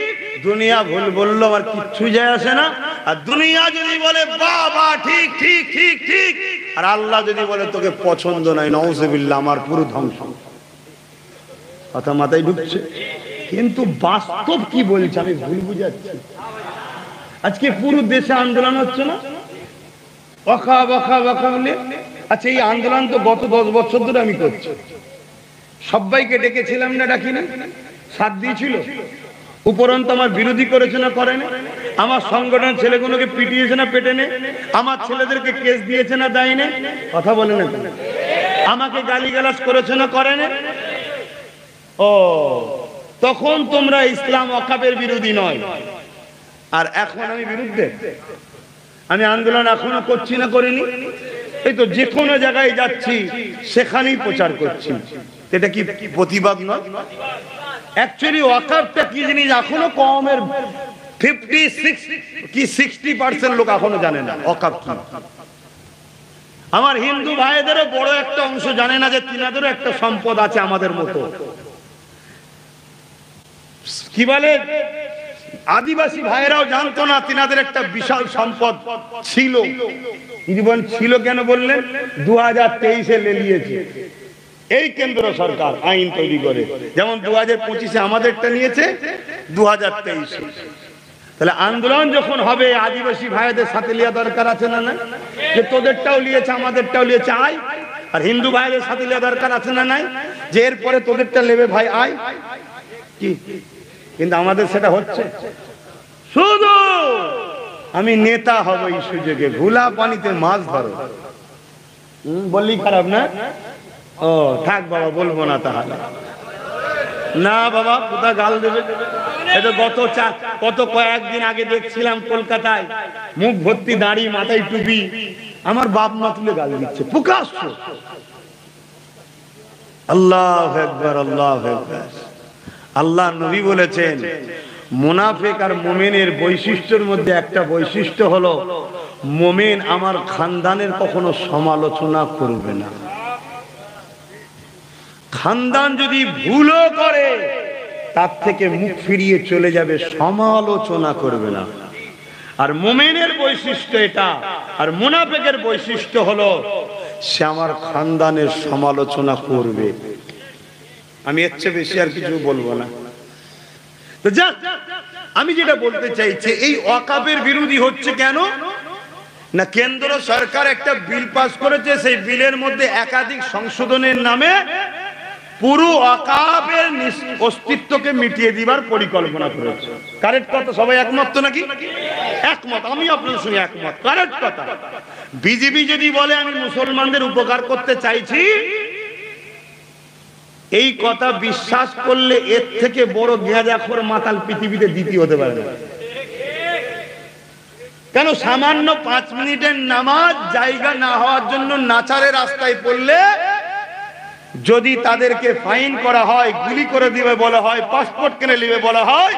দুনিয়া ভুল বললো আমার কিচ্ছু যায় আসে না। আর দুনিয়া যদি বলে বাবা ঠিক ঠিক ঠিক ঠিক, আর আল্লাহ যদি বলে তোকে পছন্দ নাই, নাউজুবিল্লাহ, আমার পুরো ধ্বংস। কথা মাথায় ঢুকছে? কিন্তু বাস্তব কি বলছে আমি ভুল বুঝাচ্ছি? আজকে পুরো দেশে আন্দোলন হচ্ছে না, বকা বকা বকা বলে। আচ্ছা, এই আন্দোলন তো গত 10 বছর ধরে আমি করছি। সবাইকে ডেকেছিলাম না, ডাকি না? সাথ দিয়েছিল? উপরন্ত আমার বিরোধী করেছে না করেনি? আমার সংগঠন ছেলেগুলোকে পিটিয়েছে না পেটেনে? আমার ছেলেদেরকে কেস দিয়েছে না দেয়নি? কথা বলে না? আমাকে গালিগালাজ করেছে না করেনি? ও, তখন তোমরা ইসলাম ওয়াকাফের বিরোধী নয়, আর এখন আমি বিরুদ্ধে। আমি আন্দোলন এখনো করছি না করিনি? এই তো যে কোনো জায়গায় যাচ্ছি সেখানেই প্রচার করছি। এটা কি প্রতিবাদ নয়? অ্যাকচুয়ালি ওয়াকাফটা কি জিনিস এখনো কমের 56 কি 60% লোক এখনো জানে না ওয়াকাফ কি। আমার হিন্দু ভাইদেরও বড় একটা অংশ জানে না যে তিনাদেরও একটা সম্পদ আছে আমাদের মতো। কি বলে, আদিবাসী ভাইয়েরাও জানতো না তিনাদের একটা বিশাল সম্পদ ছিল। জীবন ছিল কেন বললেন? 2023-এ লেলিয়েছে এই কেন্দ্র সরকার আইন তৈরি করে, যেমন 2025-এ আমাদেরটা নিয়েছে 2023-এ। তাহলে আন্দোলন যখন হবে আদিবাসী ভাইদের সাথে লিয়া দরকার আছে না? না, যে তোদেরটাও লিয়েছে আমাদেরটাও লিয়েছে আয়। আর হিন্দু ভাইদের সাথে লিয়া দরকার আছে না নাই, যে এরপরে তোদেরটা নেবে ভাই আয় কি? কিন্তু আমাদের সেটা হচ্ছে। শুধু আমি নেতা হব এই সুযোগে, ভুলা পানিতে মাছ ধরো বললি খারাপ না? ও থাক বাবা, বলবো না তাহলে। না বাবা, কোথা গাল দেবে? এটা গত কয়েকদিন আগে দেখছিলাম কলকাতায় মুখ ভর্তি দাড়ি, মাথায় টুপি, আমার বাপ মা তুলে গাল দিচ্ছে প্রকাশ্য। আল্লাহু আকবার, আল্লাহু আকবার। আল্লাহ নবী বলেছেন মুনাফিক আর মুমিনের বৈশিষ্ট্যের মধ্যে একটা বৈশিষ্ট্য হলো মুমিন আমার খানদানের কখনো সমালোচনা করবে না। খানদান যদি ভুলও করে তার থেকে মুখ ফিরিয়ে চলে যাবে, সমালোচনা করবে না। আর মুমিনের বৈশিষ্ট্য এটা, আর মুনাফিকের বৈশিষ্ট্য হলো সে আমার খানদানের সমালোচনা করবে। আমি এর চেয়ে বেশি আর কিছু বলবো না। তো যা, আমি যেটা বলতে চাইছি, এই ওয়াকাফের বিরোধী হচ্ছে কেন না, কেন্দ্র সরকার একটা বিল পাস করেছে, সেই বিলের মধ্যে একাধিক সংশোধনের নামে পুরো ওয়াকাফের অস্তিত্বকে মিটিয়ে দিবার পরিকল্পনা করেছে। কারেক্ট কথা? সবাই একমত তো নাকি? একমত, আমি আপনাদের সঙ্গে একমত, কারেক্ট কথা। বিজেপি যদি বলে আমি মুসলমানদের উপকার করতে চাইছি, এই কথা বিশ্বাস করলে এর থেকে বড় গেঁজাখোর মাতাল পৃথিবীতে দ্বিতীয় হতে পারে না। কেন? সামান্য 5 মিনিটের নামাজ জায়গা না হওয়ার জন্য নাচারের রাস্তায় পড়লে যদি তাদেরকে ফাইন করা হয়, গুলি করে দিবে বলা হয়, পাসপোর্ট কিনে নিবে বলা হয়,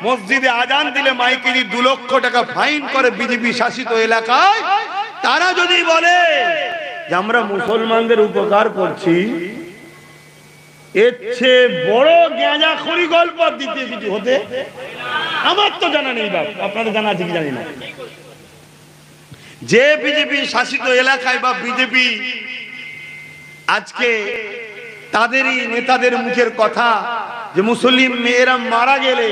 মসজিদে আজান দিলে মাইকে দিয়ে 2 লক্ষ টাকা ফাইন করে বিজেপি শাসিত এলাকায়, তারা যদি বলে যে আমরা মুসলমানদের উপকার করছি, এর চেয়ে বড় গেঁজাখড়ি গল্প দ্বিতীয় কিছু হতে আমার তো জানা নেই। বাপ, আপনাদের জানা আছে কি জানি না। যে বিজেপি শাসিত এলাকায় বা বিজেপি আজকে তাদেরই নেতাদের মুখের কথা যে মুসলিম মেয়েরা মারা গেলে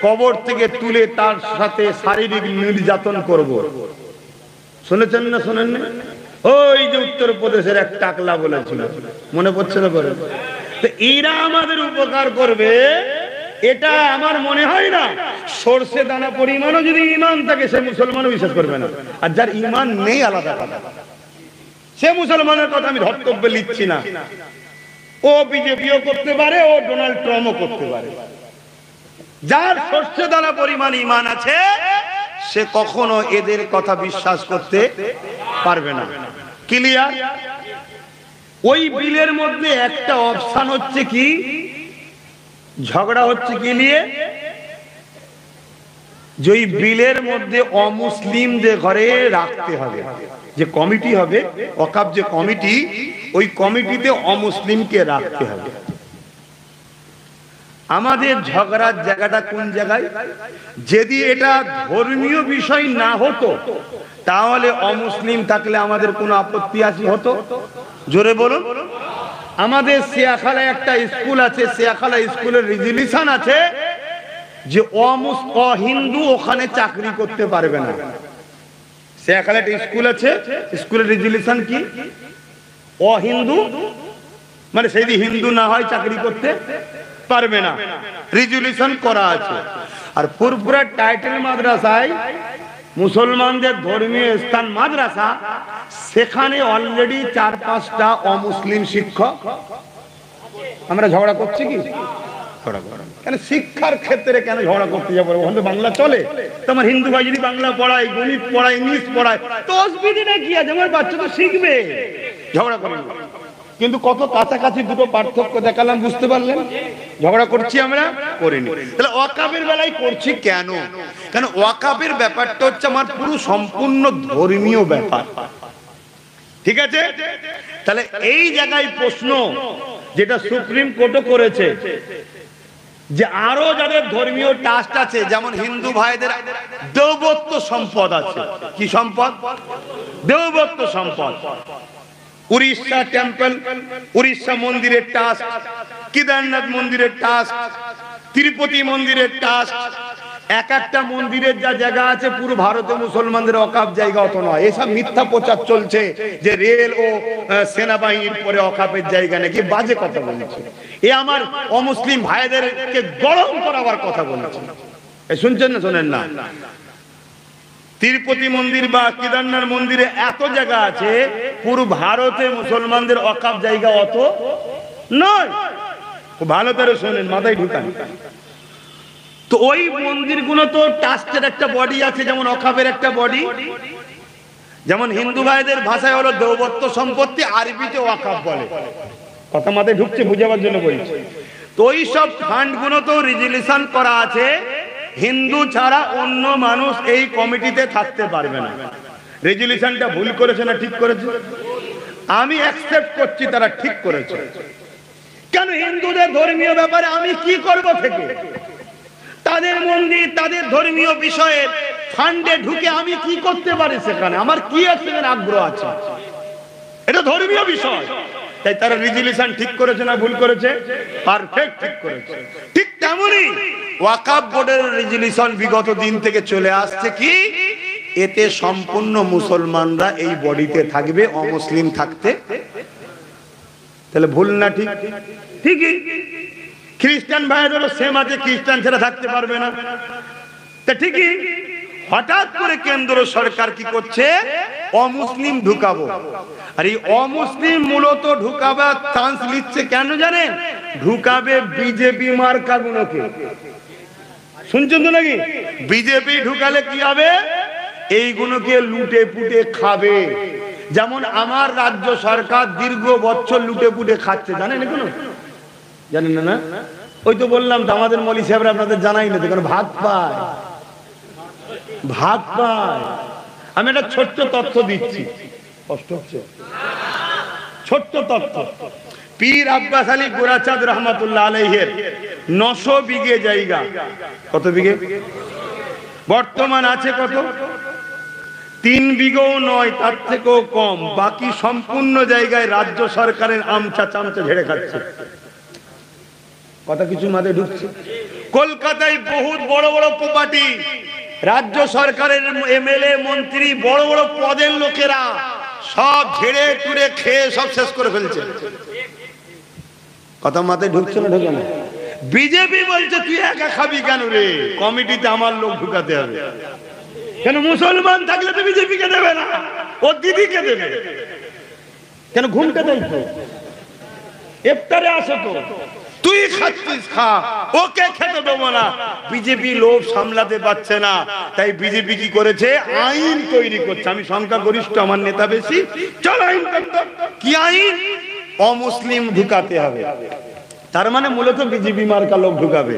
কবর থেকে তুলে তার সাথে শারীরিক নির্যাতন করব, শুনেছেন না? শোনেন না? ওই যে উত্তরপ্রদেশের এক টাকলা বলেছিল, মনে পড়ছে না? করে তো এরা আমাদের উপকার করবে, এটা আমার মনে হয় না। সরষে দানা পরিমাণও যদি ঈমান থাকে সে মুসলমানও বিশ্বাস করবে না। আর যার ঈমান নেই আলাদা কথা, সে মুসলমানের কথা আমি ধর্তব্যে লিখছি না। ও বিজেপিও করতে পারে, ও ডোনাল্ড ট্রাম্পও করতে পারে। যার সরষে দানা পরিমাণ ঈমান আছে সে কখনো এদের কথা বিশ্বাস করতে পারবে না। ক্লিয়ার? ওই বিলের মধ্যে একটা অপশন হচ্ছে কি, ঝগড়া হচ্ছে কি নিয়ে, যে ওই বিলের মধ্যে অমুসলিমদের ঘরে রাখতে হবে। যে কমিটি হবে ওয়াকাফ, যে কমিটি, ওই কমিটিতে অমুসলিমকে রাখতে হবে। আমাদের ঝগড়ার জায়গাটা কোন জায়গায়? যদি এটা ধর্মীয় বিষয় না হতো তাহলে অমুসলিম থাকলে আমাদের কোনো আপত্তি আছে হতো? জোরে বলুন। আমাদের সিয়াখালায় একটা স্কুল আছে, সিয়াখালা স্কুলের রেজুলিউশন আছে যে অহিন্দু ওখানে চাকরি করতে পারবে না। সিয়াখালায় একটা স্কুল আছে, স্কুলের রেজুলিউশন কি? অহিন্দু মানে সেই হিন্দু না হয় চাকরি করতে পারবে না, রেজুলিউশন করা আছে। আর ফুরফুরা টাইটেল মাদ্রাসায় মুসলমানদের ধর্মীয় স্থান মাদ্রাসা, সেখানে অলরেডি 4-5টা অমুসলিম শিক্ষক। আমরা ঝগড়া করছি কি? কেন শিক্ষার ক্ষেত্রে কেন ঝগড়া করতে যাবো? ওখানে বাংলা চলে, তোমার হিন্দু ভাই যদি বাংলা পড়ায়, গণিত পড়ায়, ইংলিশ পড়ায় তো অসুবিধা কি আছে? আমার বাচ্চা তো শিখবে, ঝগড়া করেন। কিন্তু কত কাছাকাছি দুটো পার্থক্য দেখালাম, বুঝতে পারলেন? ঝগড়া করছি আমরা, করিনি। তাহলে ওয়াকাফের বেলায় করছি কেন? কেন ওয়াকাফের ব্যাপারটা হচ্ছে আমার পুরো সম্পূর্ণ ধর্মীয় ব্যাপার, ঠিক আছে? তাহলে এই জায়গায় প্রশ্ন যেটা সুপ্রিম কোর্টও করেছে যে আরো যাদের ধর্মীয় ট্রাস্ট আছে, যেমন হিন্দু ভাইদের দেবত্ব সম্পদ আছে। কি সম্পদ? দেবত্ব সম্পদ। উড়িষ্যা টেম্পল, উড়িষ্যা মন্দিরের ট্রাস্ট, কেদারনাথ মন্দিরের ট্রাস্ট, তিরুপতি মন্দিরের ট্রাস্ট, এক একটা মন্দিরের যা জায়গা আছে পুরো ভারতে মুসলমানদের অকাপ জায়গা অত নয়। এসব মিথ্যা প্রচার চলছে যে রেল ও সেনাবাহিনীর পরে অকাপের জায়গা নাকি, বাজে কথা বলছে। এ আমার অমুসলিম ভাইদেরকে গরম করাবার কথা বলছে। শুনছেন না? শোনেন না? তিরুপতি মন্দির বা কেদারনাথ মন্দিরে এত জায়গা আছে, পুরো ভারতে মুসলমানদের অকাপ জায়গা অত নয়। ভালো করে শোনেন, মাথায় ঢুকান। তো ওই মন্দিরগুলো তো ট্রাস্টের একটা বডি আছে, যেমন অকাপের একটা বডি। যেমন হিন্দু ভাইদের ভাষায় হলো দেবত্ব সম্পত্তি, আরবিতে ওয়াকাফ বলে। কথা মাথায় ঢুকছে? বুঝাবার জন্য বলছি। তো ওই সব ফান্ড গুলো তো রেজুলিউশন করা আছে, হিন্দু ছাড়া অন্য মানুষ এই কমিটিতে থাকতে পারবে না। রেজুলিউশনটা ভুল করেছে না ঠিক করেছে? আমি অ্যাকসেপ্ট করছি তারা ঠিক করেছে। কেন হিন্দুদের ধর্মীয় ব্যাপারে আমি কি করব থেকে? তাদের মন্দির, তাদের ধর্মীয় বিষয়ে ফান্ডে ঢুকে আমি কি করতে পারি? সেখানে আমার কি আছে আগ্রহ আছে? এটা ধর্মীয় বিষয়। তাই তারা রেজুলিউশন ঠিক করেছে না ভুল করেছে? পারফেক্ট ঠিক করেছে। ঠিক তেমনি ওয়াকাফ বোর্ডের রেজুলিউশন বিগত দিন থেকে চলে আসছে কি, এতে সম্পূর্ণ মুসলমানরা এই বডিতে থাকবে, অমুসলিম থাকতে। তাহলে ভুল না ঠিক? ঠিকই। খ্রিস্টান ভাইদেরও সেম আছে, খ্রিস্টান ছাড়া থাকতে পারবে না। তা ঠিকই। হঠাৎ করে কেন্দ্র সরকার কি করছে? অমুসলিম ঢুকাবো। আর এই অমুসলিম মূলত ঢুকাবার চান্স নিচ্ছে কেন জানেন? ঢুকাবে বিজেপি মার্কা গুলোকে। শুনছেন তো নাকি? বিজেপি ঢুকালে কি হবে? এইগুলোকে লুটে পুটে খাবে। যেমন আমার রাজ্য সরকার দীর্ঘ বছর লুটে পুটে খাচ্ছে, জানেন এগুলো? জানেন না? ওই তো বললাম তো, আমাদের মৌলী সাহেবরা আপনাদের জানাই না, কারণ ভাত পায়, ভাত পায়। আমি একটা ছোট্ট তথ্য দিচ্ছি, কষ্ট হচ্ছে? ছোট্ট তথ্য। পীর আব্বাস আলী গোরাচাঁদ রহমাতুল্লাহ আলাইহির 900 বিঘে জায়গা। কত বিঘে? বর্তমান আছে কত? 3 বিঘেও নয়, তার থেকেও কম। বাকি সম্পূর্ণ জায়গায় রাজ্য সরকারের আমচা চামচা ঝেড়ে খাচ্ছে। কথা কিছু মাথায় ঢুকছে? কলকাতায় বহুত বড় বড় প্রপার্টি, রাজ্য সরকারের এমএলএ মন্ত্রী বড় বড় পদের লোকেরা সব ঝেড়ে টুড়ে খেয়ে সব শেষ করে ফেলছে। কথা মাথায় ঢুকছে না? ঢুকে না? বিজেপি বলছে তুই একা খাবি কেন রে, কমিটিতে আমার লোক ঢুকাতে হবে। কেন? মুসলমান থাকলে তো বিজেপিকে দেবে না, ও দিদিকে দেবে। কেন? ঘুমটা দেয় তো, ইফতারে আসে তো, তুই খাচ্ছিস খা, ওকে খেতে দেবো না। বিজেপি লোভ সামলাতে পারছে না, তাই বিজেপি কি করেছে? আইন তৈরি করছে। আমি সংখ্যা গরিষ্ঠ, আমার নেতা বেশি, চল আইন করতে। কি আইন? অমুসলিম ঢুকাতে হবে। তার মানে মূলত বিজেপি মার্কা লোক ঢুকাবে।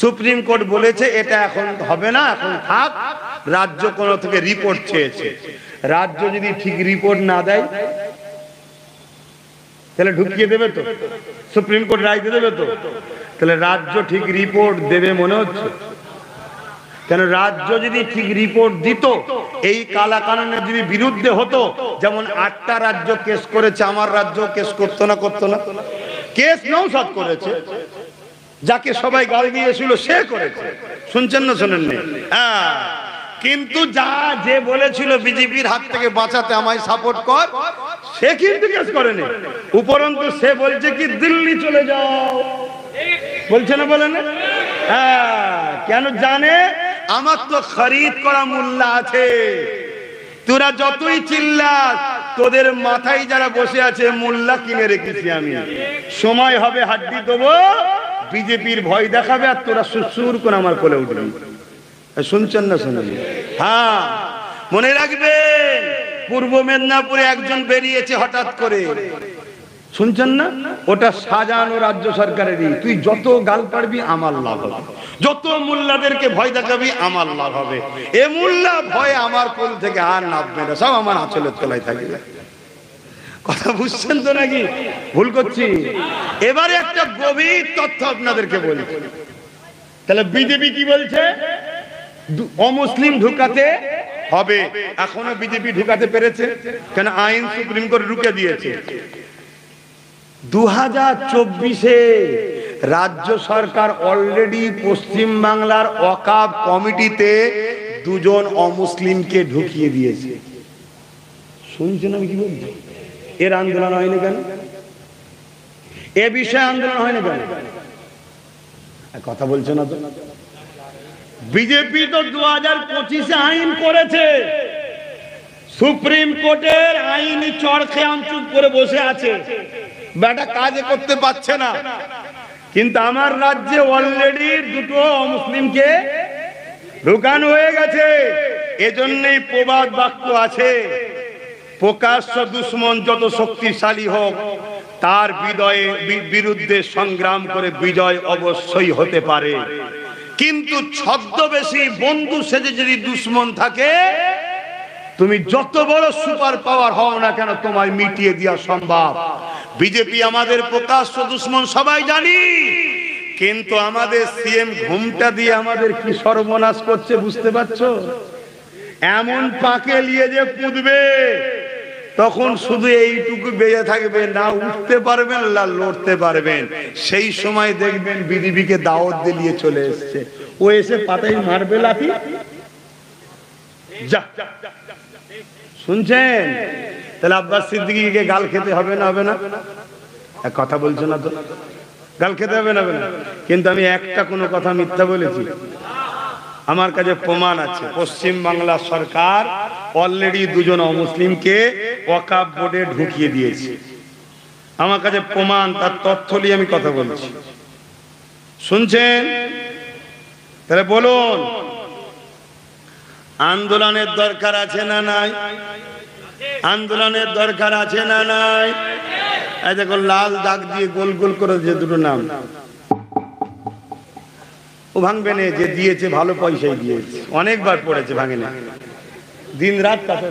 সুপ্রিম কোর্ট বলেছে এটা এখন হবে না, এখন থাক। রাজ্য কোন থেকে রিপোর্ট চেয়েছে, রাজ্য যদি ঠিক রিপোর্ট না দেয় তাহলে ঢুকিয়ে দেবে তো, সুপ্রিম কোর্ট রায় দিয়ে দেবে তো। তাহলে রাজ্য ঠিক রিপোর্ট দেবে মনে হচ্ছে? কেন রাজ্য যদি ঠিক রিপোর্ট দিত, এই কালা কানুনের যদি বিরুদ্ধে হতো, যেমন 8টা রাজ্য কেস করেছে, আমার রাজ্য কেস করতো না? করতো না? কেস নৌসাদ করেছে, যাকে সবাই গাল দিয়েছিল সে করেছে। শুনছেন না শোনেননি? হ্যাঁ, কিন্তু যে বলেছিল বিজেপির হাত থেকে বাঁচাতে আমায় সাপোর্ট কর, সে কিন্তু কেস করেনি। উপরন্তু সে বলছে কি দিল্লি চলে যাও, বলছে না? বলে না? হ্যাঁ, কেন জানে আমার তো খরিদ করা মোল্লা আছে। তোরা যতই চিল্লাস, তোদের মাথায় যারা বসে আছে মোল্লা কিনে রেখেছি আমি। সময় হবে হাড্ডি দেবো, বিজেপির ভয় দেখাবে, আর তোরা সুসুর করে আমার কোলে উঠবি। শুনছেন না শোনেন? হ্যাঁ, মনে রাখবেন, পূর্ব মেদিনীপুরে একজন বেরিয়েছে হঠাৎ করে, শুনছেন না? ওটা সাজানো রাজ্য সরকারেরই। তুই যত গাল পারবি আমার লাভ হবে, যত মোল্লাদেরকে ভয় দেখাবি আমার লাভ হবে। এ মোল্লা ভয় আমার কোল থেকে আর নামবে না, সব আমার আঁচলের তলায় থাকবে। কথা বুঝছেন তো নাকি? ভুল করছি? এবারে একটা গভীর তথ্য আপনাদেরকে বলি। তাহলে বিজেপি কি বলছে? অমুসলিম ঢুকাতে হবে। এখনো বিজেপি ঢুকাতে পেরেছে? কেন আইন সুপ্রিম কোর্ট রুকে দিয়েছে। 2024-এ রাজ্য সরকার অলরেডি পশ্চিম বাংলার ওয়াকফ কমিটিতে 2 জন অমুসলিমকে ঢুকিয়ে দিয়েছে। শুনছেন আমি কি বলছি? এর আন্দোলন হয়নি কেন? এ বিষয়ে আন্দোলন হয়নি কেন? কথা বলছে না তো? বিজেপি তো 2025-এ আইন করেছে, সুপ্রিম কোর্টের আইনি চড়কে চুপ করে বসে আছে, বেটা কাজ করতে পারছে না। কিন্তু আমার রাজ্যে অলরেডি 2টো অমুসলিমকে ঢুকানো হয়ে গেছে। এজন্যই প্রবাদ বাক্য আছে, প্রকাশ্য দুশ্মন যত শক্তিশালী হোক, তার বিরুদ্ধে সংগ্রাম করে বিজয় অবশ্যই হতে পারে। কিন্তু ছদ্মবেশী বন্ধু সেজে যদি দুশ্মন থাকে, তুমি যত বড় সুপার পাওয়ার হও না কেন, তোমায় মিটিয়ে দেওয়া সম্ভব। বিজেপি আমাদের প্রকাশ্য দুশ্মন সবাই জানি, কিন্তু আমাদের সিএম ঘুমটা দিয়ে আমাদের কি সর্বনাশ করছে বুঝতে পারছো? এমন পাকে নিয়ে যে পুঁতবে, তখন শুধু এইটুকু বেঁচে থাকবে, না উঠতে পারবেন না লড়তে পারবেন। সেই সময় দেখবেন বিজেপিকে দাওয়াত দিয়ে চলে এসছে, ও এসে পাতাই মারবে লাঠি। যা, শুনছেন? তাহলে আব্বাস সিদ্দিকীকে গাল খেতে হবে না? হবে না? কথা বলছো না তো? গাল খেতে হবে না? হবে না? কিন্তু আমি একটা কোনো কথা মিথ্যা বলেছি? আমার কাছে প্রমাণ আছে। পশ্চিম বাংলা সরকার অলরেডি 2 জন অমুসলিমকে ওয়াকফ বোর্ডে ঢুকিয়ে দিয়েছে। আমার কাছে প্রমাণ, তার তথ্য নিয়ে আমি কথা বলছি। শুনছেন? তাহলে বলুন, আন্দোলনের দরকার আছে না নাই? আন্দোলনের দরকার আছে না নাই? এই দেখো লাল দাগ দিয়ে গোল গোল করে যে 2টো নাম, ও ভাঙবে না, যে দিয়েছে ভালো পয়সায় দিয়েছে, অনেকবার পড়েছে, ভাঙে না, দিন রাত কাছে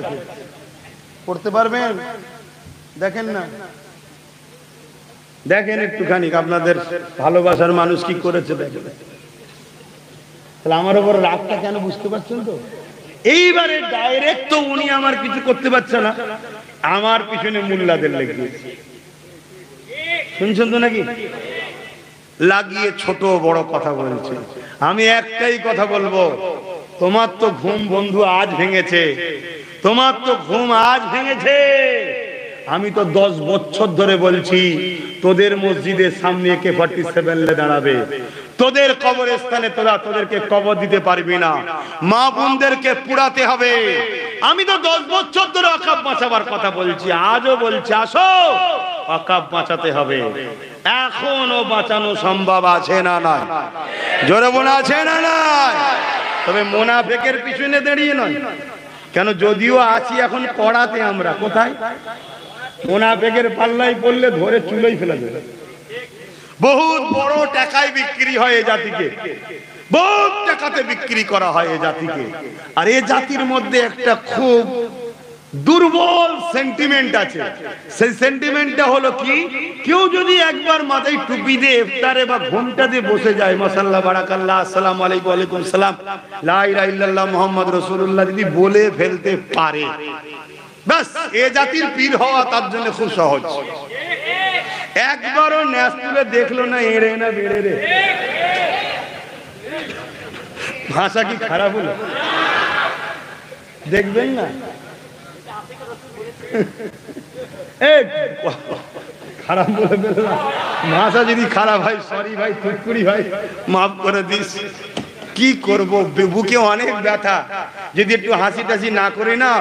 পড়তে পারবেন। দেখেন না, দেখেন একটুখানি আপনাদের ভালোবাসার মানুষ কি করেছে দেখেন। তাহলে আমার উপর রাগটা কেন বুঝতে পারছেন তো? এইবারে ডাইরেক্ট তো উনি আমার কিছু করতে পারছে না, আমার পিছনে মোল্লাদের লেগেছে। শুনছেন তো নাকি? লাগিয়ে ছোট বড় কথা বলছে। আমি একটাই কথা বলবো, তোমার তো ঘুম বন্ধু আজ ভেঙেছে, তোমার তো ঘুম আজ ভেঙেছে। আমি তো 10 বছর ধরে বলছি, তোদের মসজিদের সামনে AK-47 দাঁড়াবে, তোদের কবরস্থানে তোদেরকে কবর দিতে পারবি না, মা বোনদেরকে পুড়াতে হবে। আমি তো 10 বছর ধরে ওয়াকফ বাঁচাবার কথা বলছি, আজও বলছি, আসো ওয়াকফ বাঁচাতে হবে। এখনো বাঁচানো সম্ভব আছে না নাই? জোরে বলে আছে না নাই? তবে মুনাফিকের পিছনে দাঁড়িয়ে নয়। কেন? যদিও আছি এখন কড়াতে, আমরা কোথায়? মুনাফিকের পাল্লাই পড়লে ধরে চুলোই ফেলে দেবে। বহুত বড় টাকায় বিক্রি হয় এই জাতিকে, বহুত টাকাতে বিক্রি করা হয় এই জাতিকে। আর এই জাতির মধ্যে একটা খুব দুর্বল সেন্টিমেন্ট আছে। সেই সেন্টিমেন্টটা হলো কি, কেউ যদি একবার মাথায় টুপি দিয়ে ইফতারে বা ঘোমটা দিয়ে বসে যায়, মাশাআল্লাহ বারাকাল্লাহ আসসালামু আলাইকুম ওয়া আলাইকুম সালাম লা ইলাহা ইল্লাল্লাহ মুহাম্মদ রাসূলুল্লাহ যদি বলে ফেলতে পারে, বাস এ জাতির পীর হওয়া তার জন্য খুব সহজ। একবারও ন্যাস তুলে দেখলো না এড়ে না বেড়ে রে, ভাষা কি খারাপ হলো? দেখবেন না খারাপ বলে ফেললাম, ভাষা যদি খারাপ হয় সরি ভাই, ফুটকুড়ি ভাই মাফ করে দিস। কি করব, বুকে অনেক ব্যথা, যদি একটু হাসি টাসি না করি না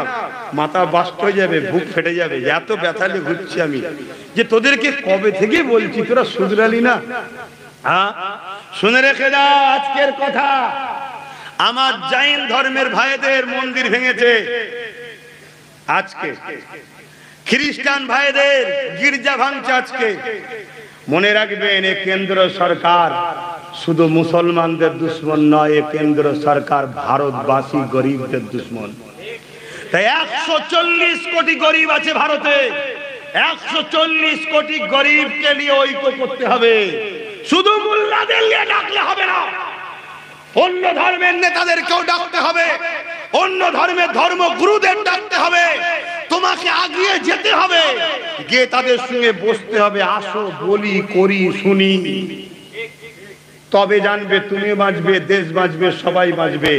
মাথা বাস্ট হয়ে যাবে, বুক ফেটে যাবে, এত ব্যথা নিয়ে ঘুরছি আমি। যে তোদেরকে কবে থেকে বলছি তোরা শুধরালি না। হ্যাঁ শুনে রেখে যা আজকের কথা। আমার জৈন ধর্মের ভাইদের মন্দির ভেঙেছে আজকে, খ্রিস্টান ভাইদের গির্জা ভাঙছে আজকে। মনে রাখবেন এ কেন্দ্র সরকার শুধু মুসলমানদের দুশ্মন নয়, এ কেন্দ্র সরকার ভারতবাসী গরিবদের দুশ্মন। তাই 140 কোটি গরিব আছে ভারতে, 140 কোটি গরিবকে নিয়ে ঐক্য করতে হবে। শুধু মোল্লাদের নিয়ে ডাকলে হবে না, অন্য ধর্মের নেতাদেরকেও ডাকতে হবে, অন্য ধর্মের ধর্মগুরুদের ডাকতে হবে। তোমাকে আগিয়ে যেতে হবে, গিয়ে তাদের সঙ্গে বসতে হবে, আসো বলি করি শুনি, তবে জানবে তুমি বাঁচবে, দেশ বাঁচবে, সবাই বাঁচবে।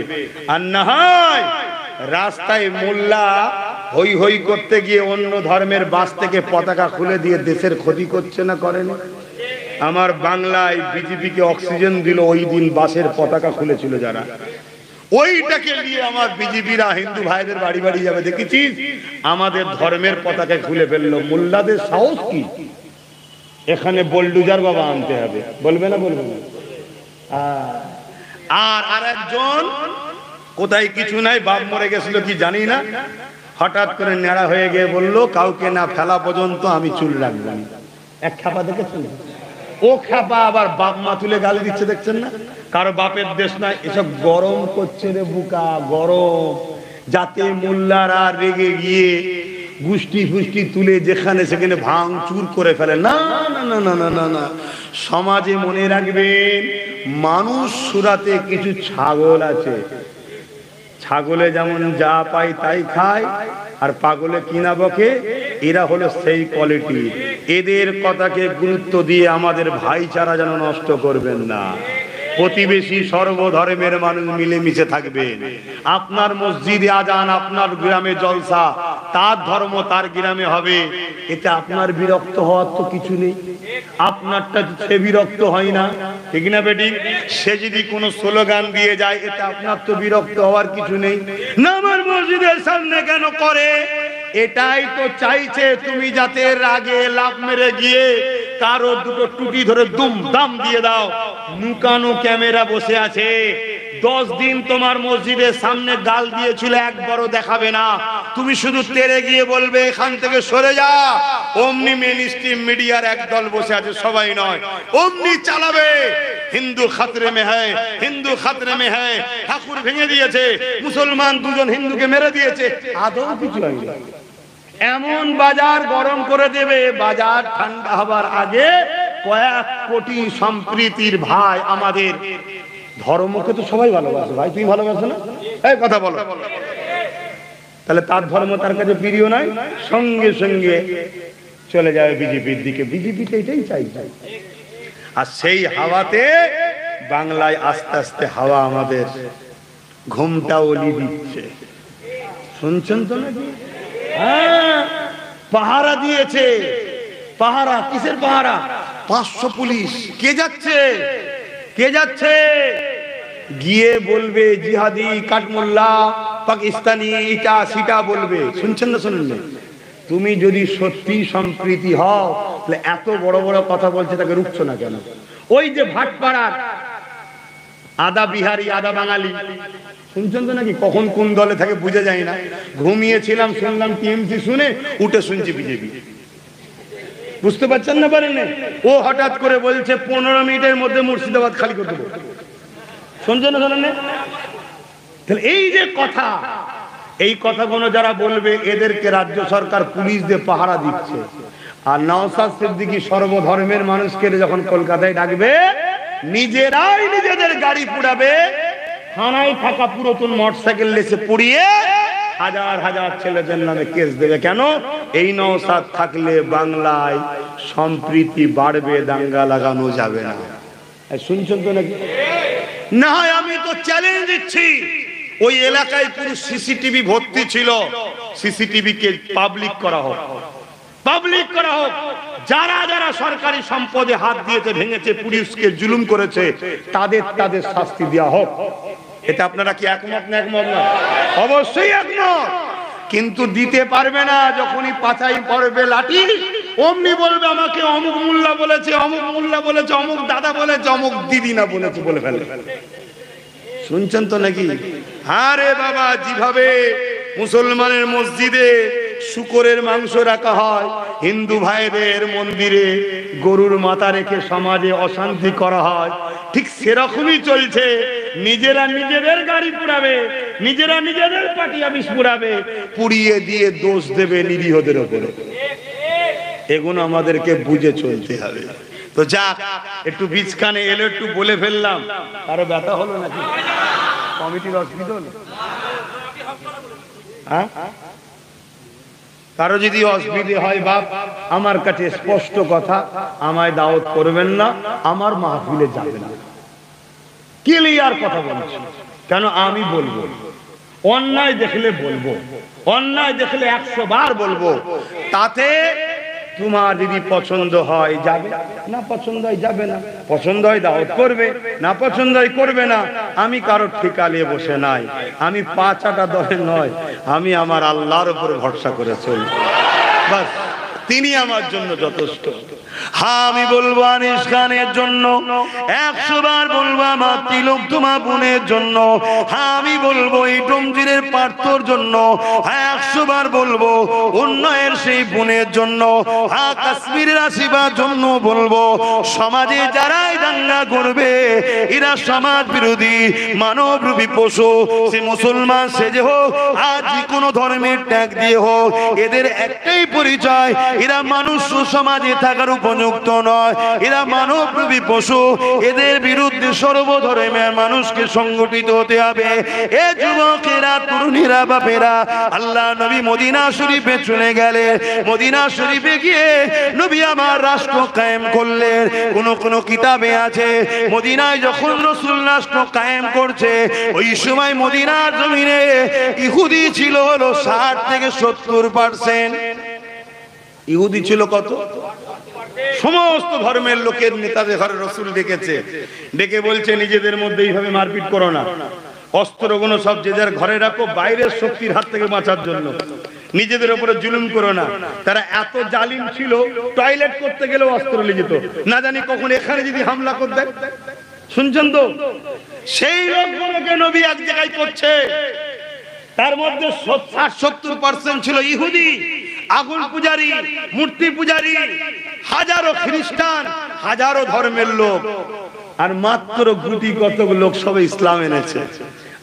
আর না হয় রাস্তায় মোল্লা হই হই করতে গিয়ে অন্য ধর্মের বাস থেকে পতাকা খুলে দিয়ে দেশের ক্ষতি করছে না, করেনি? আমার বাংলায় বিজেপিকে অক্সিজেন দিল ওই দিন বাসের পতাকা খুলেছিল যারা, ওইটাকে নিয়ে আমার বিজেপিরা হিন্দু ভাইদের বাড়ি বাড়ি যাবে, দেখেছিস আমাদের ধর্মের পতাকা খুলে ফেললো। মোল্লাদের সাহস কি? এখানে বোলডুজার বাবা আনতে হবে, বলবে না? বলবে না। আর একজন কোথায় কিছু নাই, বাপ মরে গেছিল কি জানি না, হঠাৎ করে নেড়া হয়ে গিয়ে বললো কাউকে না ফেলা পর্যন্ত আমি চুল রাখলাম। এক খাপা দেখেছেন? ও খাপা আবার বাপ মা তুলে গালি দিচ্ছে, দেখছেন না? কারো বাপের দেশ নাই, এসব গরম করছে রে বুকা, গরম, যাতে মোল্লারা রেগে গিয়ে গুষ্টি ফুষ্টি তুলে যেখানে সেখানে ভাঙচুর করে ফেলে। না না না না না না না, সমাজে মনে রাখবেন মানুষ সুরাতে কিছু ছাগল আছে, ছাগলে যেমন যা পায় তাই খায়, আর পাগলে কিনা বকে, এরা হলো সেই কোয়ালিটি। এদের কথাকে গুরুত্ব দিয়ে আমাদের ভাইচারা যেন নষ্ট করবেন না। প্রতিবেশী সর্বধর্মের মানুষ মিলেমিশে থাকবেন। আপনার মসজিদে আজান, আপনার গ্রামে জলসা, তার ধর্ম তার গ্রামে হবে, এতে আপনার বিরক্ত হওয়ার তো কিছু নেই। আপনারটা সে বিরক্ত হয় না, ঠিক না বেটি? সে যদি কোনো স্লোগান দিয়ে যায়, এতে আপনার তো বিরক্ত হওয়ার কিছু নেই। না আমার মসজিদের সামনে কেন করে? এটাই তো চাইছে তুমি যাতে রাগে লাফ মেরে গিয়ে কারো দুটো টুটি ধরে দুম দাম দিয়ে দাও। নুকানো ক্যামেরা বসে আছে, 10 দিন তোমার মসজিদের সামনে গাল দিয়েছিল, একবারও দেখাবে না। তুমি শুধু তেড়ে গিয়ে বলবে এখান থেকে সরে যা, অমনি মেইন স্ট্রিম মিডিয়ার একদল বসে আছে, সবাই নয়, অমনি চালাবে। হিন্দু খাতরে মে হ্যায়, হিন্দু খাতরে মে হ্যায়, ঠাকুর ভেঙে দিয়েছে, মুসলমান দুজন হিন্দুকে মেরে দিয়েছে, আদৌ কিছু হয়নি। এমন বাজার গরম করে দেবে, বাজার ঠান্ডা হবার আগে কয়েক কোটি সম্প্রীতির ভাই আমাদের ধর্মকে তো সবাই ভালোবাসে। ভাই তুমি ভালোবাসো না? এই কথা বলো। তাহলে তার ধর্ম তার কাছে প্রিয় নয়, সঙ্গে সঙ্গে চলে যাবে বিজেপির দিকে। বিজেপিতে এটাই চাই। আর সেই হাওয়াতে বাংলায় আস্তে আস্তে হাওয়া আমাদের ঘুমটা ওলি দিচ্ছে, শুনছেন তো নাকি? হ্যাঁ, পাহারা দিয়েছে। পাহারা কিসের পাহারা? 500 পুলিশ। কে যাচ্ছে? কে যাচ্ছে? গিয়ে বলবে জিহাদি, কাঠমোল্লা, পাকিস্তানি, এটা সেটা বলবে। শুনছেন না? শুনুন না। তুমি যদি সত্যি সম্প্রীতি হও তাহলে এত বড় বড় কথা বলছে, তাকে রুখছো না কেন? ওই যে ভাটপাড়ার আদা বিহারি আদা বাঙালি, শুনছেন তো নাকি? কখন কোন দলে থাকে বুঝে যায় না। ঘুমিয়েছিলাম, শুনলাম টিএমসি, শুনে উঠে শুনছি বিজেপি। বুঝতে পারছেন না? পারেন? ও হঠাৎ করে বলছে 15 মিনিটের মধ্যে মুর্শিদাবাদ খালি করে দেবো। শুনছেন না? শোনেন? তাহলে এই যে কথা, এই কথাগুলো যারা বলবে এদেরকে রাজ্য সরকার পুলিশ দিয়ে পাহারা দিচ্ছে। আর নওশাদ সিদ্দিকী সর্বধর্মের মানুষকে যখন কলকাতায় ডাকবে, নিজেরাই নিজেদের গাড়ি পুড়াবে, থানায় থাকা পুরাতন মোটরসাইকেল লেসে পুড়িয়ে হাজার হাজার ছেলেদের নামে কেস দেবে। কেন? এই নওশাদ থাকলে বাংলায় সম্প্রীতি বাড়বে, দাঙ্গা লাগানো যাবে না। শুনছেন তো নাকি? না হয় আমি তো চ্যালেঞ্জ দিচ্ছি, ওই এলাকায় পুরো সিসিটিভি ভর্তি ছিল, সিসিটিভি কে পাবলিক করা হোক, পাবলিক করা হোক। যারা যারা সরকারি সম্পদে হাত দিয়েছে, ভেঙেছে, পুলিশকে জুলুম করেছে, তাদের শাস্তি দেওয়া হোক। এটা আপনারা কি একমত না? একমত না? অবশ্যই একমত। কিন্তু দিতে পারবে না। যখনই পাছাই পড়বে লাঠি, অমনি বলবে আমাকে অমুক মোল্লা বলেছে, অমুক মোল্লা বলেছে, অমুক দাদা বলেছে, অমুক দিদি না বলেছে, বলে ফেলে। শুনছেন তো নাকি? আরে বাবা, যেভাবে মুসলমানের মসজিদে শুকরের মাংস রাখা হয়, হিন্দু ভাইদের মন্দিরে গরুর মাথা রেখে সমাজে অশান্তি করা হয়, ঠিক সেরকমই চলছে। নিজেরা নিজেদের গাড়ি পুড়াবে, নিজেরা নিজেদের পার্টি অফিস পুড়াবে, পুড়িয়ে দিয়ে দোষ দেবে নিরীহদের উপরে। এগুলো আমাদেরকে বুঝে চলতে হবে। তো যাক, একটু বীজখানে এলো, একটু বলে ফেললাম। কারো ব্যথা হলো নাকি? কমিটির অসুবিধা হলো? হ্যাঁ, কারো যদি অসুবিধে হয় বাপ, আমার কাছে স্পষ্ট কথা, আমায় দাওয়াত করবেন না, আমার মাহফিলে যাবেন না। ক্লিয়ার কথা বলছি। কেন? আমি বলবো, অন্যায় দেখলে বলবো, অন্যায় দেখলে 100 বার বলবো। তাতে তোমার যদি পছন্দ হয় যাবে, না পছন্দ হয় যাবে না, পছন্দ হয় দাওয়াত করবে, না পছন্দ হয় করবে না। আমি কারো ঠিকা নিয়ে বসে নাই, আমি 5 দলে নয়, আমি আমার আল্লাহর উপর ভরসা করে চলি। বাস, তিনি আমার জন্য যথেষ্ট। হ্যাঁ, আমি বলবো আনিস খানের জন্য, 100 বার বলবো আমার তিলোত্তমা বোনের জন্য। হ্যাঁ, আমি বলবো এই টমজিরের পার্থর জন্য। হ্যাঁ, 100 বার বলবো উন্নয়ের সেই বোনের জন্য। হ্যাঁ, কাশ্মীরের আসিবার জন্য বলবো। সমাজে যারাই দাঙ্গা করবে, এরা সমাজ বিরোধী, মানবরূপী পশু। সে মুসলমান সেজে হোক, আর যে কোনো ধর্মের ট্যাগ দিয়ে হোক, এদের একটাই পরিচয়, এরা মানুষ সমাজে থাকার উপযুক্ত নয়, এরা মানবরূপী পশু। এদের বিরুদ্ধে সর্বধর্মের মানুষকে সংগঠিত হতে হবে। এ যুবকেরা, তরুণীরা, বাপেরা, আল্লাহ নবী মদিনা শরীফে চলে গেলে, মদিনা শরীফে গিয়ে নবী আমার রাষ্ট্র কায়েম করলেন। কোন কিতাবে আছে, মদিনায় যখন রাসূল রাষ্ট্র কায়েম করছে, ওই সময় মদিনার জমিনে ইহুদি ছিল হলো 60 থেকে 70%। ইহুদি ছিল কত? সমস্ত ধর্মের লোকের নেতাদের ঘরে রাসূল ডেকেছে, ডেকে বলছে নিজেদের মধ্যে এইভাবে মারপিট করো না, অস্ত্রগুলো সব যে যার ঘরে রাখো, বাইরের শক্তির হাত থেকে বাঁচার জন্য। নিজেদের উপরে জুলুম করো না। তারা এত জালিম ছিল, টয়লেট করতে গেলেও অস্ত্র নিয়ে যেত, না জানি কখন এখানে যদি হামলা করতে। শুনছেন তো? সেই লোকগুলোকে নবী এক জায়গায় করছে, তার মধ্যে 60-70% ছিল ইহুদি, আগুন পূজারী, মূর্তি পূজারী, হাজারো খ্রিস্টান, হাজারো ধর্মের লোক, আর মাত্র গুটি কতক লোক সবে ইসলাম এনেছে।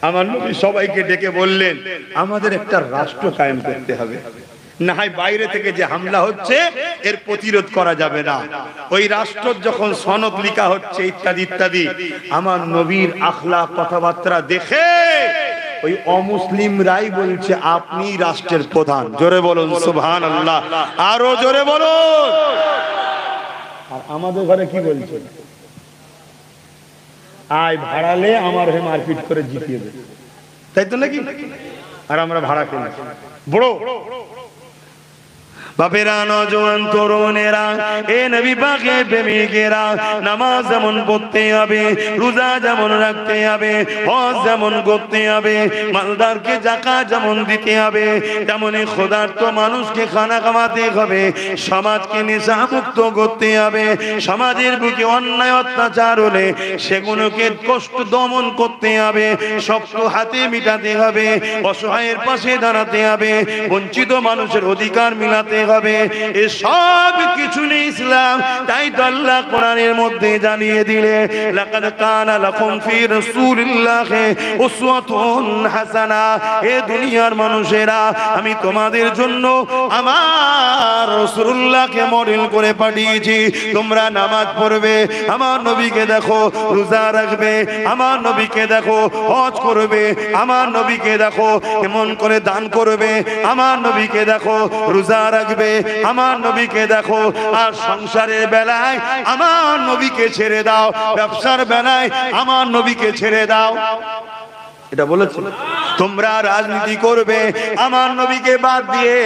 আমার নবী সবাইকে ডেকে বললেন, আমাদের একটা রাষ্ট্র কায়েম করতে হবে, না হয় বাইরে থেকে যে হামলা হচ্ছে এর প্রতিরোধ করা যাবে না। ওই রাষ্ট্র যখন সনদ লিখা হচ্ছে ইত্যাদি ইত্যাদি, আমার নবীর আখলাক কথাবার্তা দেখে ওই অমুসলিমরাই বলছে আপনি রাষ্ট্রের প্রধান। জোরে বলুন সুবহানাল্লাহ, আরো জোরে বলুন। আর আমাদের ঘরে কি বলছে? আয় ভাড়ালে আমার হয়ে মারপিট করে জিতিয়ে দেবে, তাই তো নাকি? আর আমরা ভাড়া কিনি। বড় বাপেরা, নওজোয়ান তরুণেরা, এ নবী পাকের প্রেমিকেরা, নামাজ যেমন পড়তে হবে, রোজা যেমন রাখতে হবে, হজ যেমন করতে হবে, মালদারকে যাকাত যেমন দিতে হবে, তেমনি ক্ষুধার্ত মানুষকে খানা খাওয়াতে হবে, সমাজকে নেশামুক্ত করতে হবে, সমাজের বুকে অন্যায় অত্যাচার হলে সেগুলোকে কষ্ট দমন করতে হবে, শক্ত হাতে মিটাতে হবে, অসহায়ের পাশে দাঁড়াতে হবে, বঞ্চিত মানুষের অধিকার মিলাতে হবে। হবে, এ সব কিছু নেই ইসলাম। তাই তো আল্লাহ কোরআনের মধ্যে জানিয়ে দিলে, লাকাদ কানা লাকুম ফি রাসূলিল্লাহি উসওয়াতুন হাসানা। এ দুনিয়ার মানুষেরা, আমি তোমাদের জন্য আমার রাসূলুল্লাহকে মডেল করে পাঠিয়েছি। তোমরা নামাজ পড়বে, আমার নবীকে দেখো রোজা রাখবে, আমার নবীকে দেখো হজ করবে, আমার নবীকে দেখো কেমন করে দান করবে, আমার নবীকে দেখো রোজা রাখবে, আমার নবীকে দেখো। আর সংসারের বেলায় আমার নবীকে ছেড়ে দাও, ব্যবসার বেলায় আমার নবীকে ছেড়ে দাও। এটা বলেছে। তোমরা রাজনীতি করবে, আমার নবীকে বাদ দিয়ে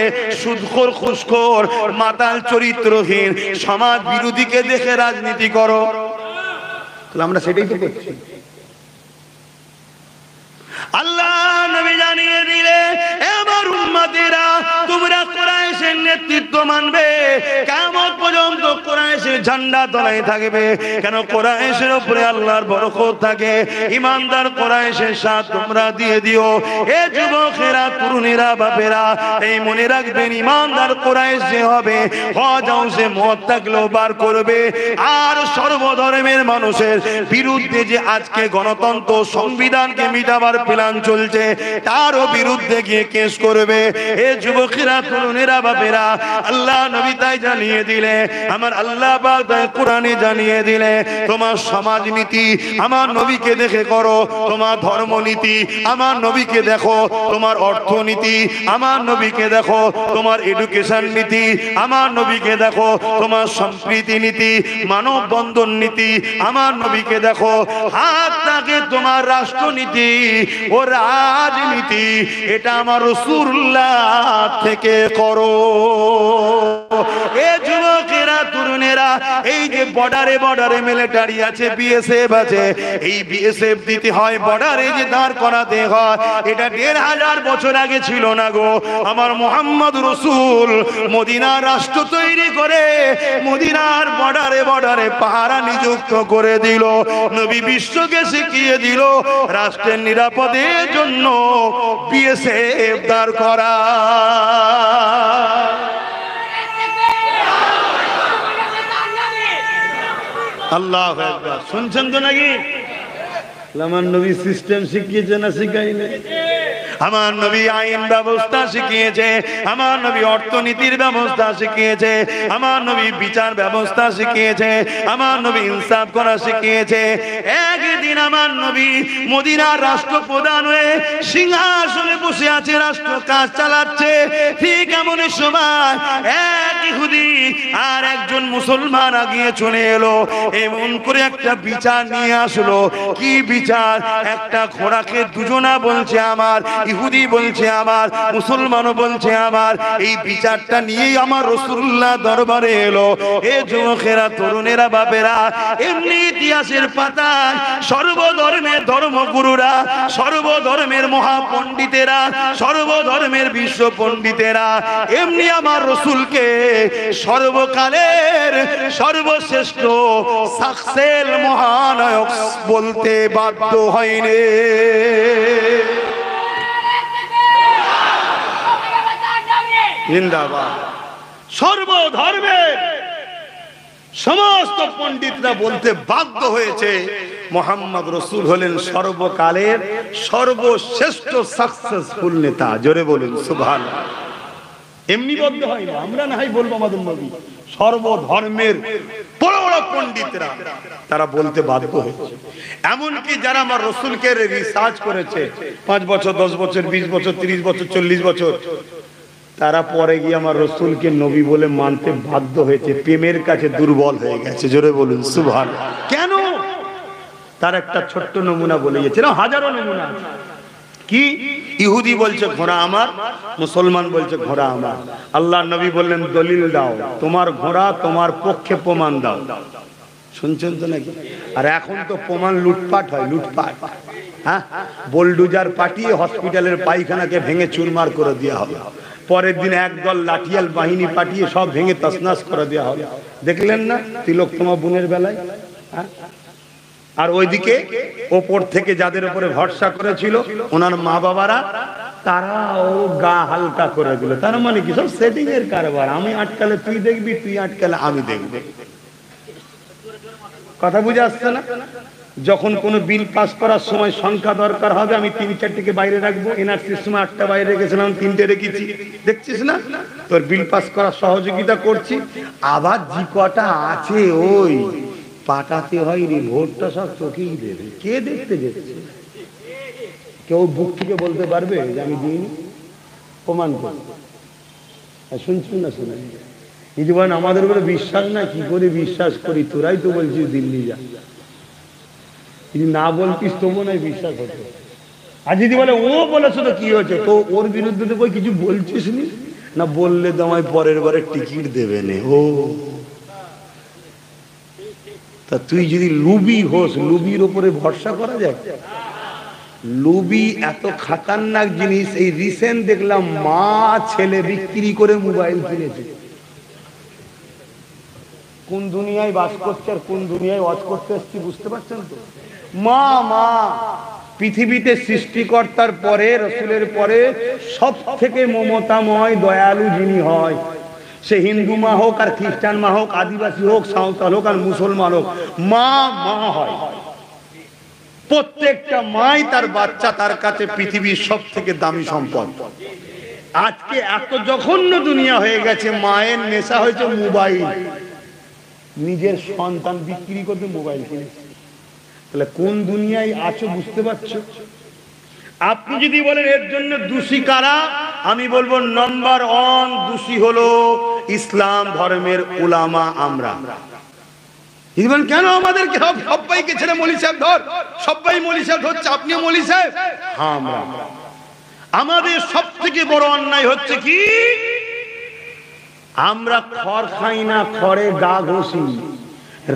সুদখোর, ঘুষখোর, মাতাল, চরিত্রহীন, সমাজ বিরোধীকে দেখে রাজনীতি করো। আমরা সেটাই তো করছি। আল্লাহ নবী জানিয়ে দিলে, এবার উম্মতেরা তোমরা কুরাইশের নেতৃত্ব মানবে, কিয়ামত পর্যন্ত কুরাইশের ঝান্ডা তলায় থাকবে। কেন? কুরাইশের উপরে আল্লাহর বরকত থাকে। ইমানদার কুরাইশের সাথ তোমরা দিয়ে দিও। এ যুবকেরা, তরুণেরা, বাপেরা, এই মনে রাখবেন, ইমানদার কুরাইশ যে হবে, হজ হাউসে মদ থাকলেও বার করবে। আর সর্বধর্মের মানুষের বিরুদ্ধে যে আজকে গণতন্ত্র সংবিধানকে মিটাবার প্ল্যান চলছে, তারও বিরুদ্ধে গিয়ে কেস করবে। এ যুবকেরা, তরুণেরা, বাপেরা, আল্লাহ নবী তাই জানিয়ে দিলে, আমার আল্লাহ পাক তাই কোরআনে জানিয়ে দিলে, তোমার সমাজনীতি আমার নবীকে দেখে করো, তোমার ধর্মনীতি আমার নবীকে দেখো, তোমার অর্থনীতি আমার নবীকে দেখো, তোমার এডুকেশন নীতি আমার নবীকে দেখো, তোমার সম্প্রীতি নীতি, মানব বন্ধন নীতি আমার নবীকে দেখো, হাত থাকে তোমার রাষ্ট্রনীতি ও রাজনীতি, এটা আমার রাসূলুল্লাহ থেকে করো। এ যুবকেরা, তরুণেরা, এই যে বর্ডারে বর্ডারে মিলিটারি আছে, বিএসএফ আছে, এই বিএসএফ দিতে হয়, বর্ডারে যে দাঁড় করাতে হয়, এটা ১৫০০ বছর আগে ছিল না গো। আমার মুহাম্মদ রাসূল মদিনার রাষ্ট্র তৈরি করে মদিনার বর্ডারে বর্ডারে পাহারা নিযুক্ত করে দিল। নবী বিশ্বকে শিখিয়ে দিল রাষ্ট্রের নিরাপদের জন্য বিএসএফ দাঁড় করা। আল্লাহু আকবার। শুনছেন তো নাকি? আমার নবী সিস্টেম শিখিয়েছে না শিখাইলে? আমার নবী আইন ব্যবস্থা শিখিয়েছে, আমার নবী অর্থনীতির ব্যবস্থা শিখিয়েছে, আমার নবী বিচার ব্যবস্থা শিখিয়েছে, আমার নবী ইনসাফ করা শিখিয়েছে। একদিন আমার নবী মদিনার রাষ্ট্রপ্রধান হয়ে সিংহাসনে বসে আছে, রাষ্ট্র কাজ চালাচ্ছে। ঠিক এমন সময় এক ইহুদি আর একজন মুসলমান আগিয়ে চলে এলো, এমন করে একটা বিচার নিয়ে আসলো। কি বিচার? একটা ঘোড়াকে দুজনা বলছে আমার, ইহুদি বলছে আমার, মুসলমানও বলছে আমার। এই বিচারটা নিয়েই আমার রাসূলুল্লাহ দরবারে এলো। এ যুবকেরা, তরুণেরা, বাপেরা, এমনি ইতিহাসের পাতায় সর্বধর্মের ধর্মগুরুরা, সর্বধর্মের মহাপণ্ডিতেরা, সর্বধর্মের বিশ্ব পণ্ডিতেরা এমনি আমার রাসূলকে সর্বকালের সর্বশ্রেষ্ঠ সাকসেল মহানায়ক বলতে বাধ্য হয়নি। জিন্দাবাদ। সর্বধর্মের সমস্ত পণ্ডিতরা বলতে বাধ্য হয়েছে মুহাম্মদ রাসূল হলেন সর্বকালের সর্বশ্রেষ্ঠ সাকসেসফুল নেতা। জোরে বলুন সুবহানাল্লাহ। এমনি বদ্ধ হয় না, আমরা না হয় বলবো আমাদের নবী। সর্বধর্মের বড় বড় পণ্ডিতরা তারা বলতে বাধ্য হয়েছে। এমনকি যারা আমার রাসূলকে রিসার্চ করেছে 5 বছর, 10 বছর, 20 বছর, 30 বছর, 40 বছর, তারা পরে গিয়ে আমার রাসূলকে নবী বলে মানতে বাধ্য হয়েছে। প্রেমের কাছে দুর্বল হয়ে গেছে। জোরে বলুন সুবহানাল্লাহ। কেন? তার একটা ছোট্ট নমুনা বলে গেছিলাম, হাজারো নমুনা। কি? ইহুদি বলছে ঘোড়া আমার, মুসলমান বলছে ঘোড়া আমার। আল্লাহ নবী বললেন দলিল দাও, তোমার ঘোড়া তোমার পক্ষে প্রমাণ দাও। শুনছেন তো নাকি? আর এখন তো প্রমাণ লুটপাট হয়, লুটপাট। হ্যাঁ, বোলডুজার পাঠিয়ে হসপিটালের পায়খানাকে ভেঙে চুরমার করে দেওয়া হবে। পরের দিন একদল লাঠিয়াল বাহিনী পাঠিয়ে সব ভেঙে তছনছ করে দেওয়া হবে। দেখলেন না তিলোত্তমা বোনের বেলায়? হ্যাঁ। আর ওইদিকে ওপর থেকে যাদের উপরে ভরসা করেছিল ওনার মা বাবারা তারাও গা হালকা করে দিল। তার মানে কি? সব সেটিং এর কারবার। আমি আটকালে তুই দেখবি, তুই আটকালে আমি দেখব। কথা বুঝে আসছে না? যখন কোনো বিল পাস করার সময় সংখ্যা দরকার হবে, আমি 3-4টিকে বাইরে রাখবো। এনআরসির সময় 8টা বাইরে রেখেছিলাম, 3টে রেখেছি। দেখছিস না? তোর বিল পাস করার সহযোগিতা করছি। আবার যে কটা আছে ওই পাঠাতে হয় রে, ভোটটা সব চোখেই দেবে। কে দেখতে যাচ্ছে? কেউ বুক থেকে বলতে পারবে যে আমি দিইনি? প্রমাণ করবে। শুনছেন না? শুনে যদি বলেন আমাদের উপরে বিশ্বাস না, কি করে বিশ্বাস করি? তোরাই তো বলছিস দিল্লি যা। যদি না বলতিস তবু নয় বিশ্বাস হতো। আর যদি বলে ও বলেছো তো কি হয়েছে, তো ওর বিরুদ্ধে তো কিছু বলছিস নি না? বললে তো আমায় পরের বারে টিকিট দেবে না। ও তা তুই যদি লুবি হোস, লুবির উপরে ভরসা করা যায়? লুবি এত খাতারনাক জিনিস। এই রিসেন্ট দেখলাম মা ছেলে বিক্রি করে মোবাইল কিনেছে। কোন দুনিয়ায় বাস করছে আর কোন দুনিয়ায় ওয়াজ করতে এসছি বুঝতে পারছেন তো? মা মা পৃথিবীতে সৃষ্টিকর্তার পরে, রসুলের পরে সব থেকে মমতাময় দয়ালু যিনি হয়, সে হিন্দু মা হোক আর খ্রিস্টান মা হোক, আদিবাসী হোক, সাঁওতাল হোক আর মুসলমান হোক, মা মা হয়। প্রত্যেকটা মাই তার বাচ্চা তার কাছে পৃথিবীর সব থেকে দামি সম্পদ। আজকে এত জঘন্য দুনিয়া হয়ে গেছে, মায়ের নেশা হয়েছে মোবাইল। নিজের সন্তান বিক্রি করতে মোবাইল কিনেছে। তাহলে কোন দুনিয়ায় আছো বুঝতে পারছো? আপনি যদি বলেন এর জন্য দোষী কারা, আমি বলবো নাম্বার 1 দোষী হলো ইসলাম ধর্মের উলামা। আমরা কেন আমাদেরকে সবাইকে ছেড়ে মৌলী সাহেব ধর, সবাই মৌলী সাহেব ধরছে, আপনিও মৌলী সাহেব। হ্যাঁ, আমাদের সব থেকে বড় অন্যায় হচ্ছে কি, আমরা খড় খাই না, খড়ে গা ঘষি।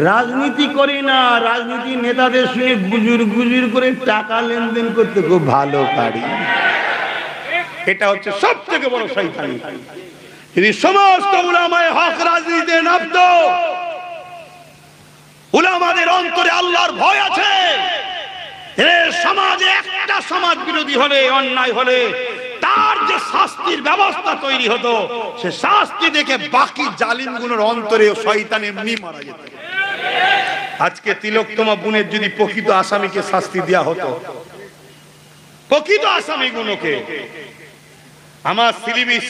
রাজনীতি করি না, রাজনীতি নেতাদের সঙ্গে গুজুর গুজুর করে টাকা লেনদেন করতে খুব ভালো পারি। এটা হচ্ছে সব থেকে বড় শয়তানি। যদি সমস্ত উলামায়ে হক রাজনীতিতে নামতো, উলামাদের অন্তরে আল্লাহর ভয় আছে, সমাজে একটা সমাজ বিরোধী হলে, অন্যায় হলে তার যে শাস্তির ব্যবস্থা তৈরি হতো, সে শাস্তি দেখে বাকি জালিমগুলোর অন্তরে শয়তান এমনি মারা যেত। আজকে তিলোত্তমা বোনের যদি প্রকৃত আসামিকে শাস্তি দেওয়া হতো, প্রকৃত আসামিগুলোকে, আমার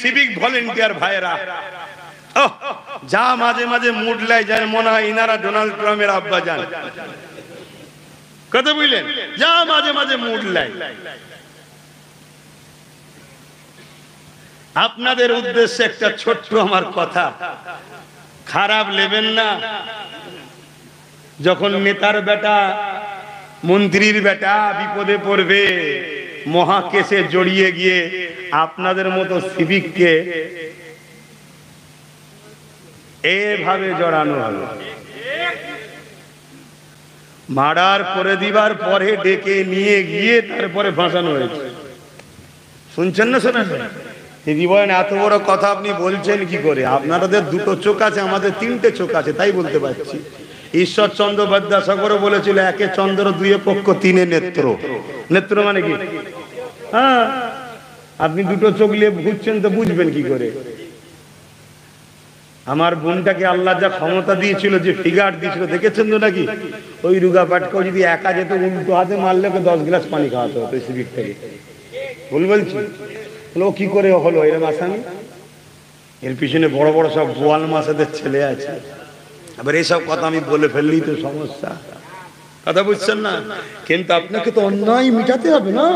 সিভিক ভলেন্টিয়ার ভাইয়েরা যা মাঝে মাঝে মুড লাই যায়, মনে হয় ইনারা ডোনাল্ড ট্রাম্পের আব্বা যান। কথা বুঝলেন? যা মাঝে মাঝে মুড লাই। আপনাদের উদ্দেশ্যে একটা ছোট্ট আমার কথা, খারাপ নেবেন না। যখন নেতার বেটা, মন্ত্রীর বেটা বিপদে পড়বে, মহা কেসে জড়িয়ে গিয়ে আপনাদের মতো সিভিককে এভাবে জড়ানো হলো, মার্ডার করে দিবার পরে ডেকে নিয়ে গিয়ে তারপরে ফাঁসানো হয়েছে। শুনছেন না? শোনেন? দিদি বলেন এত বড় কথা আপনি বলছেন কি করে? আপনাদের দুটো চোখ আছে, আমাদের 3টে চোখ আছে, তাই বলতে পারছি। ঈশ্বরচন্দ্র বিদ্যাসাগরও বলেছিল, একে চন্দ্র, দুয়ে পক্ষ, তিনে নেত্র। নেত্র মানে কি? হ্যাঁ, আপনি দুটো চোখ নিয়ে ঘুরছেন তো বুঝবেন কি করে? আমার বোনটাকে আল্লাহ যা ক্ষমতা দিয়েছিল, যে ফিগার দিয়েছিল, দেখেছেন তো নাকি? ওই রুগা পাটকেও যদি একা যেত, উল্টো হাতে মারলে 10 গ্লাস পানি খাওয়াতে হতো সিভিক থেকে। ভুল বলছি? ও কি করে হলো এরকম আসামি? এর পিছনে বড় বড় সব বোয়াল মাসাদের ছেলে আছে। আবার এইসব কথা আমি বলে ফেললেই তো সমস্যা। কথা বুঝছেন না? কিন্তু আপনাকে তো অন্যায় মিটাতে হবে না?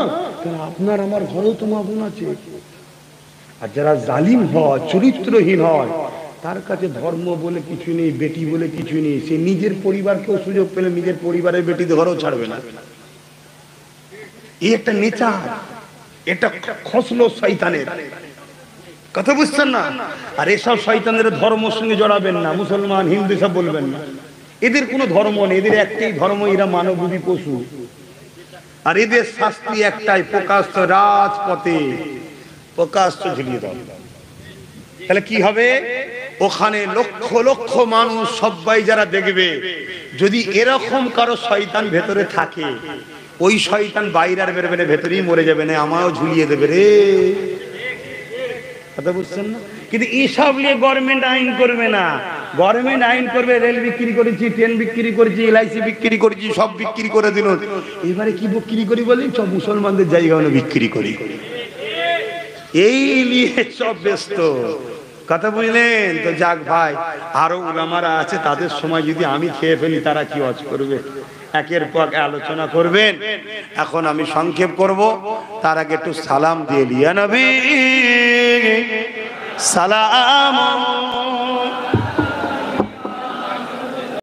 আপনার আমার ঘরেও তো মা বোন আছে। আর যারা জালিম হয়, চরিত্রহীন হয়, তার কাছে ধর্ম বলে কিছু নেই, বেটি বলে কিছু নেই। সে নিজের পরিবারকেও সুযোগ পেলে নিজের পরিবারের বেটিদের ঘরেও ছাড়বে না। এই একটা নেচার, এটা খসলো শয়তানের। কথা বুঝছেন না? আর এসব শয়তানের ধর্মের সঙ্গে জড়াবেন না। মুসলমান, হিন্দু সব বলবেন না। এদের কোনো ধর্ম নেই, এদের একটাই ধর্ম, এরা মানবরূপী পশু। আর এদের শাস্তি একটাই, প্রকাশ্য রাজপথে প্রকাশ্য ঝুলিয়ে দাও। তাহলে কি হবে? ওখানে লক্ষ লক্ষ মানুষ সবাই যারা দেখবে, যদি এরকম কারো শয়তান ভেতরে থাকে, ওই শয়তান বাইরে আর বেরোবে না, ভেতরেই মরে যাবে না, আমারও ঝুলিয়ে দেবে রে। কথা বুঝছেন না? কিন্তু এসব নিয়ে গভর্নমেন্ট আইন করবে না। গভর্নমেন্ট আইন করবে রেল বিক্রি করেছি, ট্রেন বিক্রি করেছি, এলআইসি বিক্রি করেছি, সব বিক্রি করে দিল। এবারে কি বিক্রি করি বলি? সব মুসলমানদের জায়গা বিক্রি করি, এই নিয়ে সব ব্যস্ত। কথা বুঝলেন তো? যাক ভাই, আরো উলামারা আছে, তাদের সময় যদি আমি খেয়ে ফেলি তারা কি ওয়াজ করবে, একের পর এক আলোচনা করবেন। এখন আমি সংক্ষেপ করব, তার আগে একটু সালাম দিয়ে লিয়া নবী সালাম